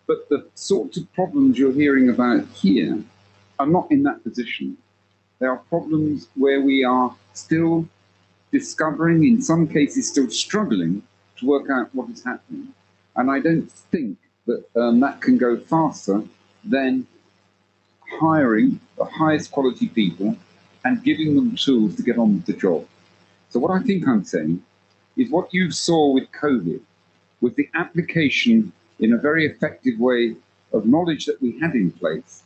But the sorts of problems you're hearing about here are not in that position. There are problems where we are still discovering, in some cases still struggling, to work out what is happening. And I don't think that that can go faster than hiring the highest quality people and giving them tools to get on with the job. So what I think I'm saying is what you saw with COVID was the application in a very effective way of knowledge that we had in place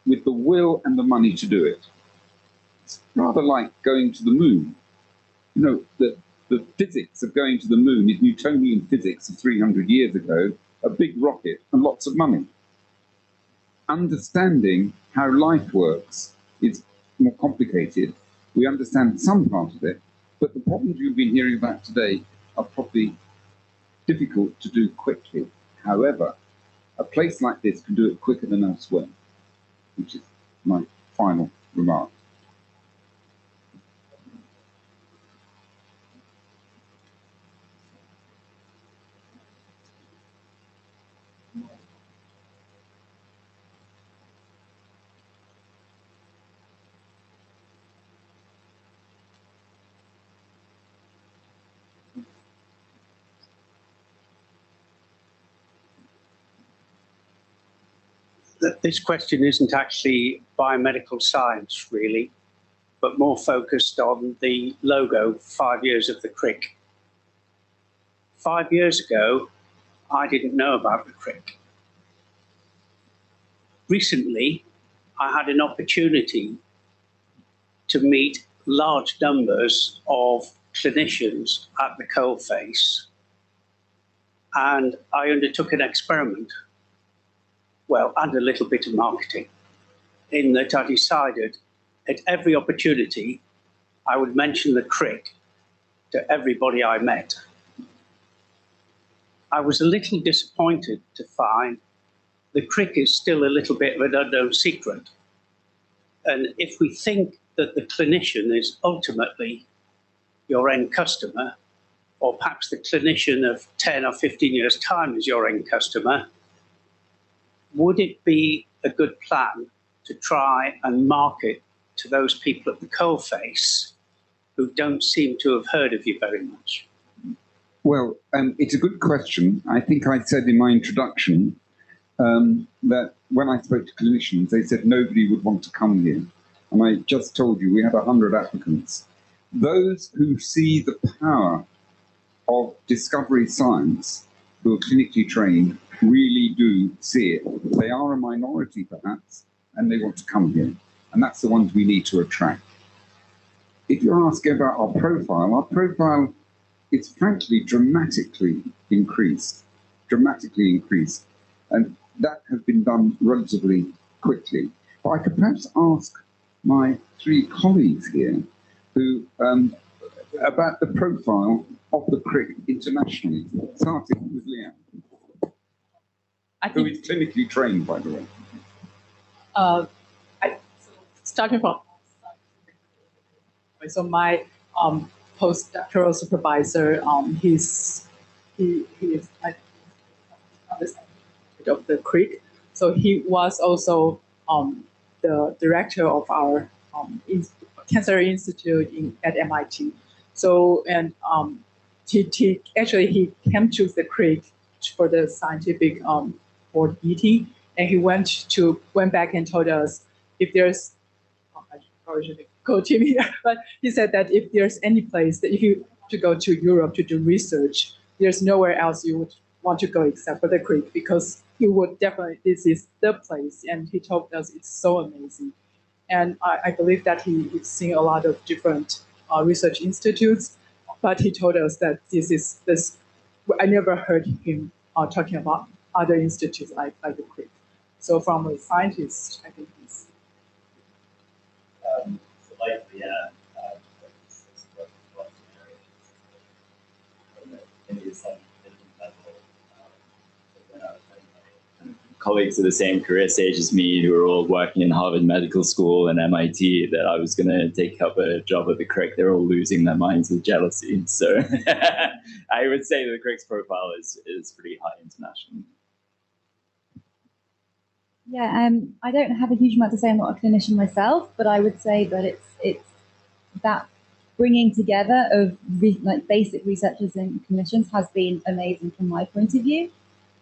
with the will and the money to do it. It's rather like going to the moon. You know, the physics of going to the moon is Newtonian physics of 300 years ago, a big rocket and lots of money. Understanding how life works is more complicated. We understand some part of it, but the problems you've been hearing about today are probably difficult to do quickly. However, a place like this can do it quicker than elsewhere, which is my final remark. This question isn't actually biomedical science, really, but more focused on the logo, 5 years of the Crick. 5 years ago, I didn't know about the Crick. Recently, I had an opportunity to meet large numbers of clinicians at the coalface, and I undertook an experiment. Well, and a little bit of marketing, in that I decided at every opportunity I would mention the Crick to everybody I met. I was a little disappointed to find the Crick is still a little bit of an unknown secret. And if we think that the clinician is ultimately your end customer, or perhaps the clinician of 10 or 15 years' time is your end customer, would it be a good plan to try and market to those people at the coalface who don't seem to have heard of you very much? Well, it's a good question. I think I said in my introduction that when I spoke to clinicians, they said nobody would want to come here. And I just told you we had 100 applicants. Those who see the power of discovery science, who are clinically trained, really do see it. They are a minority, perhaps, and they want to come here. And that's the ones we need to attract. If you're asking about our profile is frankly dramatically increased. And that has been done relatively quickly. But I could perhaps ask my three colleagues here who about the profile of the Crick internationally, starting with Leanne. Who is clinically trained, by the way. Starting from, so my postdoctoral supervisor, he is of the Crick. So he was also the director of our Cancer Institute at MIT. So, and he came to the Crick for the scientific board meeting, and he went back and told us if there's, I probably shouldn't quote him here, but he said that if there's any place that if you to go to Europe to do research, there's nowhere else you would want to go except for the Crick, because he would definitely, this is the place, and he told us it's so amazing. And I believe that he's seen a lot of different research institutes, but he told us that this. I never heard him talking about other institutes like the Crick. So from a scientist, I think he's. So like Leanne, colleagues of the same career stage as me who are all working in Harvard Medical School and MIT that I was going to take up a job at the Crick. They're all losing their minds with jealousy. So I would say that the Crick's profile is pretty high internationally. Yeah, I don't have a huge amount to say. I'm not a clinician myself, but I would say that it's that bringing together of basic researchers and clinicians has been amazing from my point of view.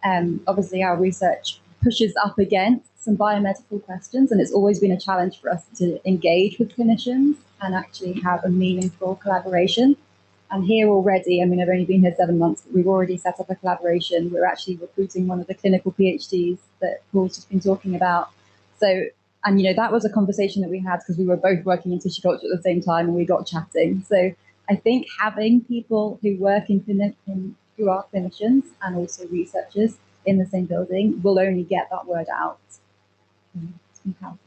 Obviously, our research pushes up against some biomedical questions, and it's always been a challenge for us to engage with clinicians and actually have a meaningful collaboration. And here already, I mean, I've only been here 7 months, but we've already set up a collaboration. We're actually recruiting one of the clinical PhDs that Paul's just been talking about. So, and that was a conversation that we had because we were both working in tissue culture at the same time, and we got chatting. So I think having people who work who are clinicians and also researchers in the same building will only get that word out. It's been powerful.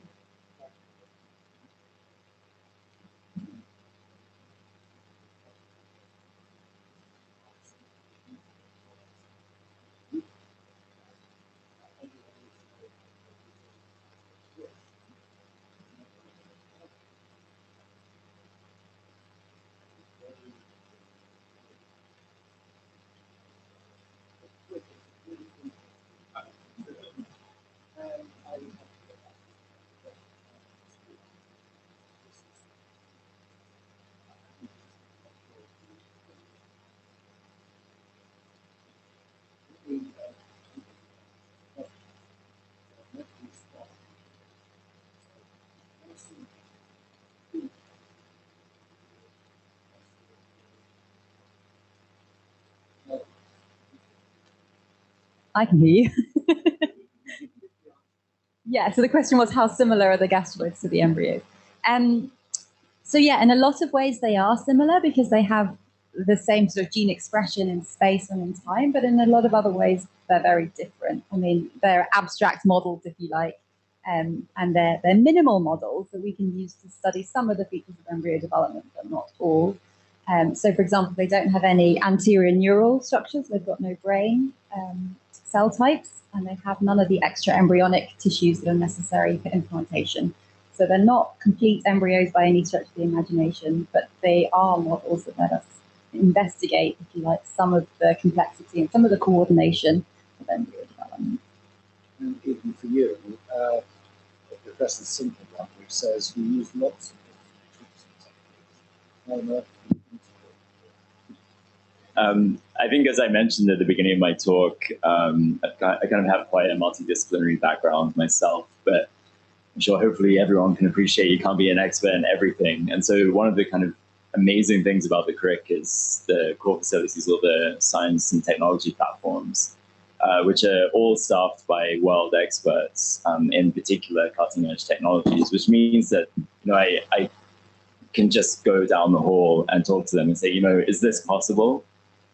I can hear you. Yeah, so the question was, how similar are the gastroids to the embryos? So yeah, in a lot of ways they are similar because they have the same sort of gene expression in space and in time, but in a lot of other ways they're very different. I mean, they're abstract models, if you like, and they're minimal models that we can use to study some of the features of embryo development, but not all. So for example, they don't have any anterior neural structures, they've got no brain cell types, and they have none of the extra embryonic tissues that are necessary for implantation. So they're not complete embryos by any stretch of the imagination, but they are models that let us investigate, if you like, some of the complexity and some of the coordination of embryo development. And even for you, Professor Simpleblood, who says we use lots of different techniques. I think, as I mentioned at the beginning of my talk, I kind of have quite a multidisciplinary background myself, but I'm sure hopefully everyone can appreciate you can't be an expert in everything. And so one of the kind of amazing things about the Crick is the core facilities, or the science and technology platforms, which are all staffed by world experts, in particular cutting edge technologies, which means that I can just go down the hall and talk to them and say, is this possible?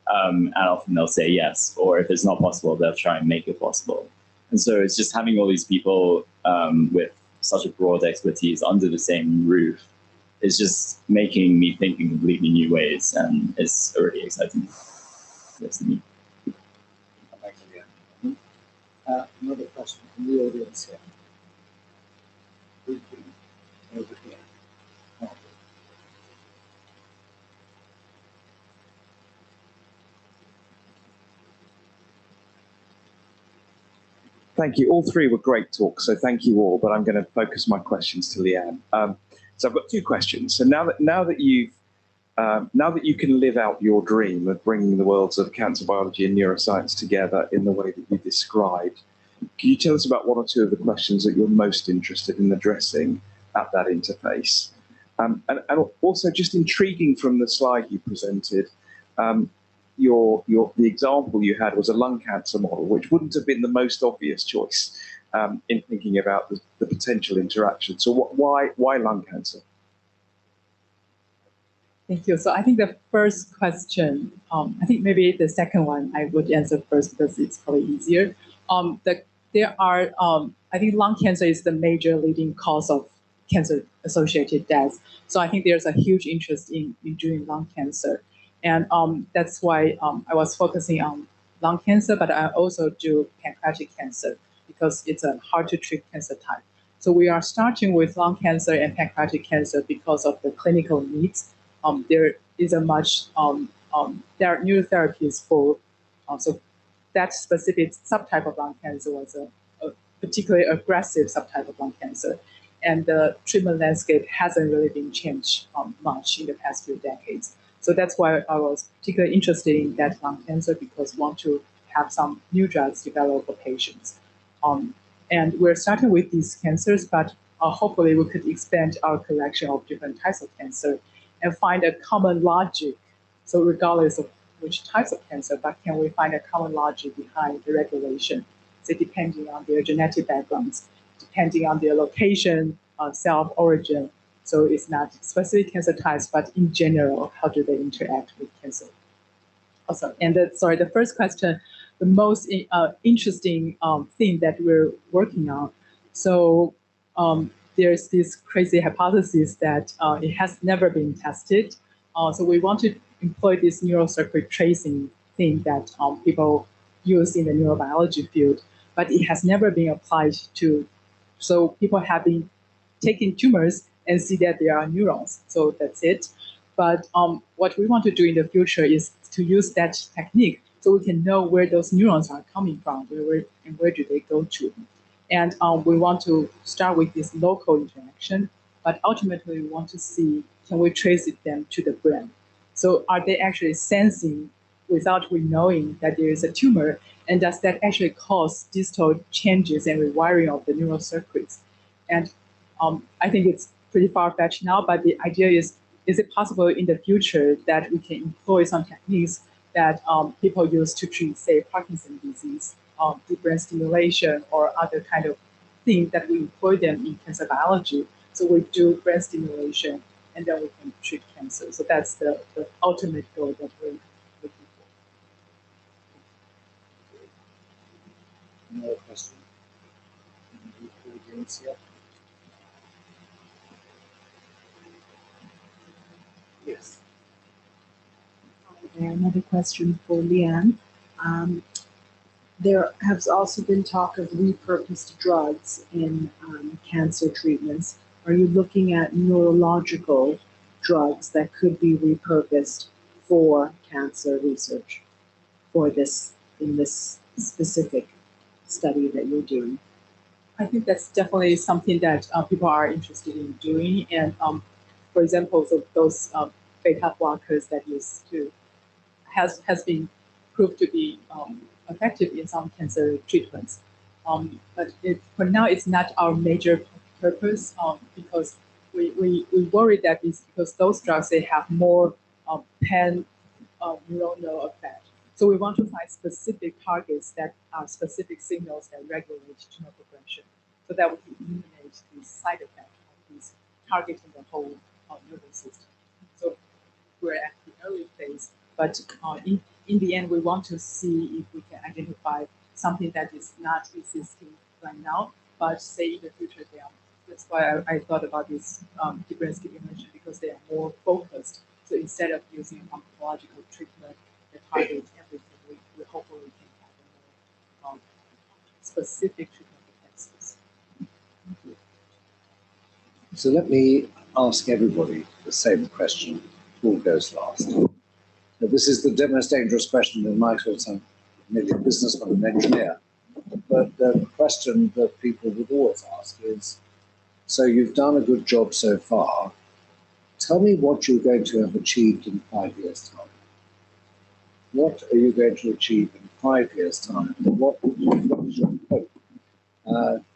And often they'll say yes, or if it's not possible, they'll try and make it possible. And so it's just having all these people with such a broad expertise under the same roof is just making me think in completely new ways, and it's already exciting. Yes, me. Thank you. Another question from the audience here. Over here. Thank you. All three were great talks, so thank you all. But I'm going to focus my questions to Leanne. So I've got two questions. So now that you can live out your dream of bringing the worlds of cancer biology and neuroscience together in the way that you described, can you tell us about one or two of the questions that you're most interested in addressing at that interface? And also, just intriguing from the slide you presented, the example you had was a lung cancer model, which wouldn't have been the most obvious choice in thinking about the potential interaction. So why lung cancer? Thank you. So I think the first question, I think maybe the second one I would answer first because it's probably easier. I think lung cancer is the major leading cause of cancer-associated deaths. So I think there's a huge interest in doing lung cancer. And that's why I was focusing on lung cancer, but I also do pancreatic cancer because it's a hard-to-treat cancer type. So we are starting with lung cancer and pancreatic cancer because of the clinical needs. There are new therapies for, so that specific subtype of lung cancer was a particularly aggressive subtype of lung cancer. And the treatment landscape hasn't really been changed much in the past few decades. So that's why I was particularly interested in that lung cancer, because I want to have some new drugs developed for patients. And we're starting with these cancers, but hopefully we could expand our collection of different types of cancer and find a common logic. So regardless of which types of cancer, but can we find a common logic behind the regulation? So depending on their genetic backgrounds, depending on their location, cell of origin. So it's not specific cancer types, but in general, how do they interact with cancer? Also, and the first question, the most interesting thing that we're working on. So there's this crazy hypothesis that it has never been tested. So we want to employ this neural circuit tracing thing that people use in the neurobiology field, but it has never been applied to. So people have been taking tumors and see that there are neurons. So that's it. But what we want to do in the future is to use that technique so we can know where those neurons are coming from, and where do they go to. And we want to start with this local interaction, but ultimately we want to see, can we trace them to the brain? So are they actually sensing without we knowing that there is a tumor, and does that actually cause distal changes and rewiring of the neural circuits? And I think it's pretty far-fetched now, but the idea is it possible in the future that we can employ some techniques that people use to treat, say, Parkinson's disease, deep brain stimulation, or other kind of thing that we employ them in cancer biology. So we do brain stimulation, and then we can treat cancer. So that's the ultimate goal that we're looking for. Another question? Yes. Another question for Leanne. There has also been talk of repurposed drugs in cancer treatments. Are you looking at neurological drugs that could be repurposed for cancer research for this in this specific study that you're doing? I think that's definitely something that people are interested in doing. And for example, so those beta blockers that used to has been proved to be effective in some cancer treatments. But for now, it's not our major purpose because we worry that it's because those drugs, they have more pan neuronal effect. So we want to find specific targets that are specific signals that regulate tumor progression so that we can eliminate the side effect of these targeting the whole nervous system. So we're at the early phase, but in the end, we want to see if we can identify something that is not existing right now, but say in the future they are. That's why I thought about this deep brain stimulation, because they are more focused. So instead of using pharmacological treatment that targets everything, we hopefully can have a more specific treatment for cancers. So let me ask everybody the same question. Who goes last? Now, this is the most dangerous question in my career. I'm merely a businessman and engineer. But the question that people would always ask is, so you've done a good job so far. Tell me what you're going to have achieved in 5 years' time. What are you going to achieve in 5 years' time? What is your hope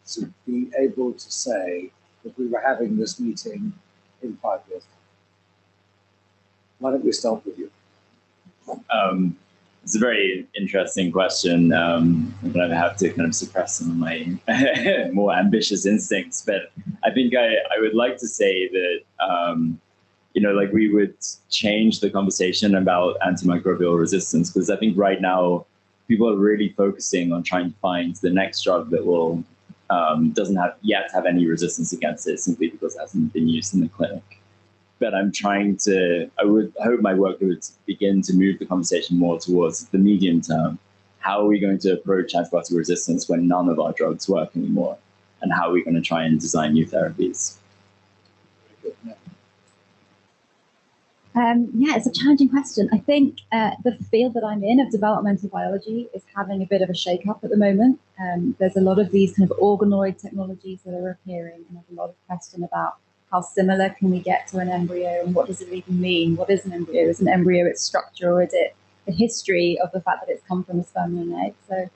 to be able to say that we were having this meeting in 5 years' time? Why don't we start with you? It's a very interesting question. I'm going to have to kind of suppress some of my more ambitious instincts, but I think I would like to say that, like we would change the conversation about antimicrobial resistance, because I think right now people are really focusing on trying to find the next drug that will doesn't have any resistance against it, simply because it hasn't been used in the clinic. But I would hope my work would begin to move the conversation more towards the medium term. How are we going to approach antibiotic resistance when none of our drugs work anymore? And how are we going to try and design new therapies? Yeah, it's a challenging question. I think the field that I'm in of developmental biology is having a bit of a shake-up at the moment. There's a lot of these kind of organoid technologies that are appearing, and there's a lot of question about how similar can we get to an embryo, and what does it even mean? What is an embryo? Is an embryo its structure, or is it the history of the fact that it's come from a sperm and an egg? So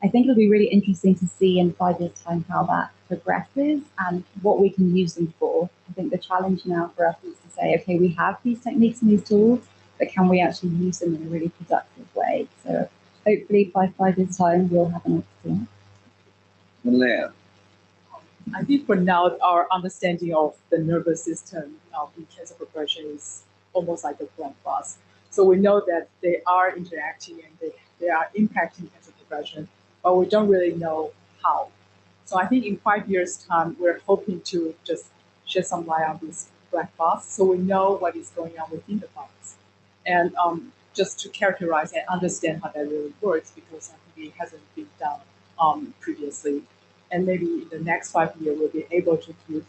I think it'll be really interesting to see in 5 years' time how that progresses and what we can use them for. I think the challenge now for us is to say, okay, we have these techniques and these tools, but can we actually use them in a really productive way? So hopefully by 5 years' time, we'll have an experience. Leanne. I think for now, our understanding of the nervous system in cancer progression is almost like a blank box. So we know that they are interacting and they are impacting cancer progression, but we don't really know how. So I think in 5 years' time, we're hoping to just shed some light on this black box so we know what is going on within the box. And just to characterize and understand how that really works, because I think it hasn't been done previously. And maybe in the next 5 years, we'll be able to give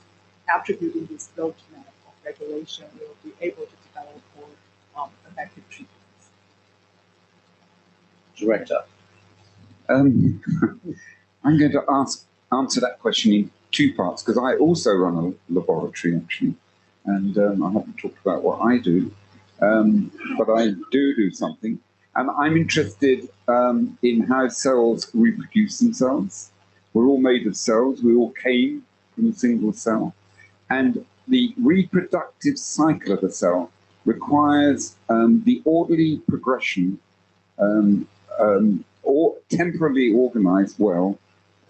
attributing this load map of regulation, we'll be able to develop more effective treatments. Director. I'm going to answer that question in two parts, because I also run a laboratory, actually, and I haven't talked about what I do, but I do something. And I'm interested in how cells reproduce themselves. We're all made of cells. We all came from a single cell. And the reproductive cycle of a cell requires the orderly progression or temporally organized well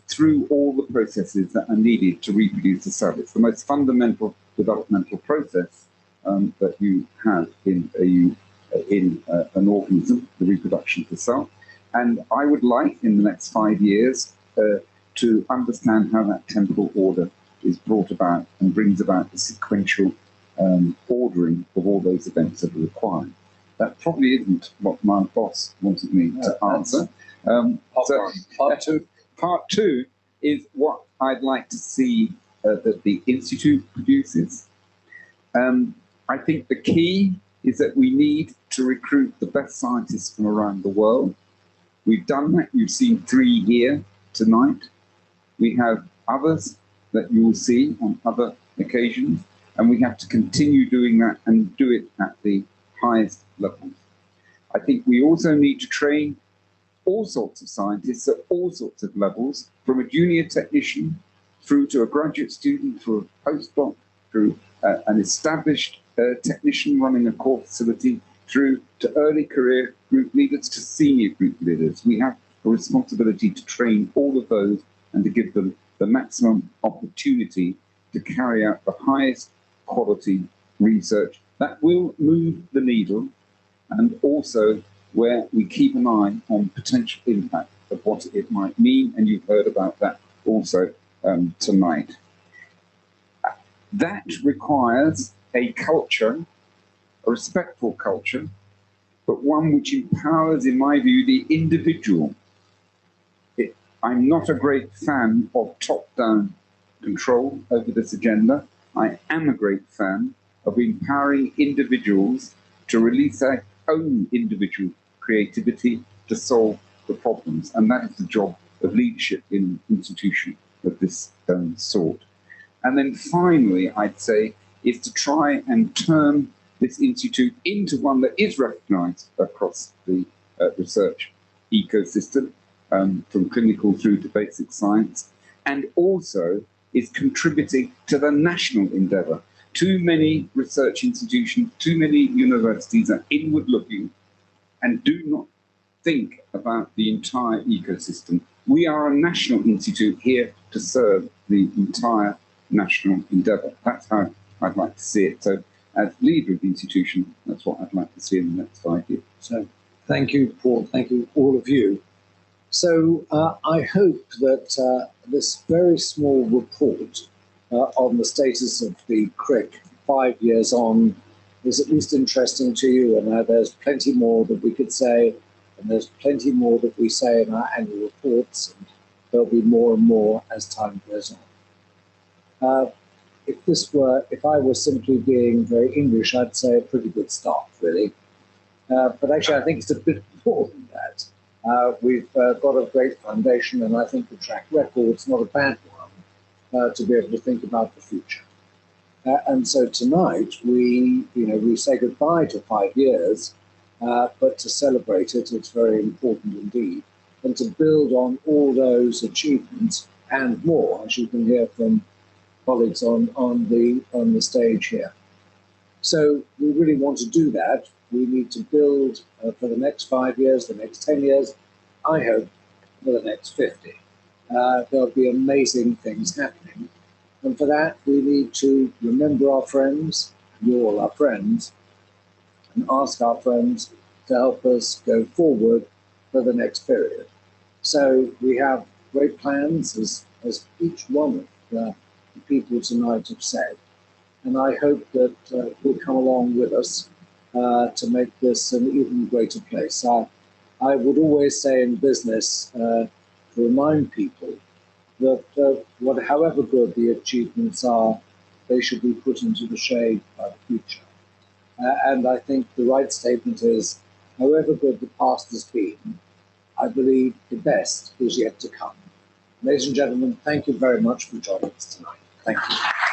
through all the processes that are needed to reproduce the cell. It's the most fundamental developmental process that you have in an organism, the reproduction of the cell. And I would like, in the next 5 years, to understand how that temporal order is brought about and brings about the sequential ordering of all those events that are required. That probably isn't what my boss wanted me to answer. Part two is what I'd like to see that the Institute produces. I think the key is that we need to recruit the best scientists from around the world. We've done that. You've seen 3 here tonight. We have others that you will see on other occasions, and we have to continue doing that and do it at the highest levels. I think we also need to train all sorts of scientists at all sorts of levels, from a junior technician through to a graduate student, through a postdoc, through an established technician running a core facility, through to early career group leaders to senior group leaders. We have a responsibility to train all of those and to give them the maximum opportunity to carry out the highest quality research that will move the needle, and also where we keep an eye on potential impact of what it might mean, and you've heard about that also tonight. That requires a culture, a respectful culture, but one which empowers, in my view, the individual. I'm not a great fan of top-down control over this agenda. I am a great fan of empowering individuals to release their own individual creativity to solve the problems. And that is the job of leadership in an institution of this sort. And then finally, I'd say, is to try and turn this institute into one that is recognized across the research ecosystem, from clinical through to basic science, and also is contributing to the national endeavor. Too many research institutions, too many universities are inward-looking and do not think about the entire ecosystem. We are a national institute here to serve the entire national endeavor. That's how I'd like to see it. So as leader of the institution, that's what I'd like to see in the next 5 years. So thank you, Paul. Thank you, all of you. So I hope that this very small report on the status of the Crick 5 years on is at least interesting to you, and there's plenty more that we could say, and there's plenty more that we say in our annual reports, and there'll be more and more as time goes on. If I were simply being very English, I'd say a pretty good start, really. But actually, I think it's a bit more than that. We've got a great foundation, and I think the track record's not a bad one to be able to think about the future. And so tonight we say goodbye to 5 years, but to celebrate it, it's very important indeed. And to build on all those achievements and more, as you can hear from colleagues on the stage here. So we really want to do that. We need to build for the next 5 years, the next 10 years, I hope for the next 50. There'll be amazing things happening. And for that, we need to remember our friends, you're all our friends, and ask our friends to help us go forward for the next period. So we have great plans, as each one of the people tonight have said. And I hope that will come along with us to make this an even greater place. I would always say in business, to remind people that however good the achievements are, they should be put into the shade by the future. And I think the right statement is, however good the past has been, I believe the best is yet to come. Ladies and gentlemen, thank you very much for joining us tonight. Thank you.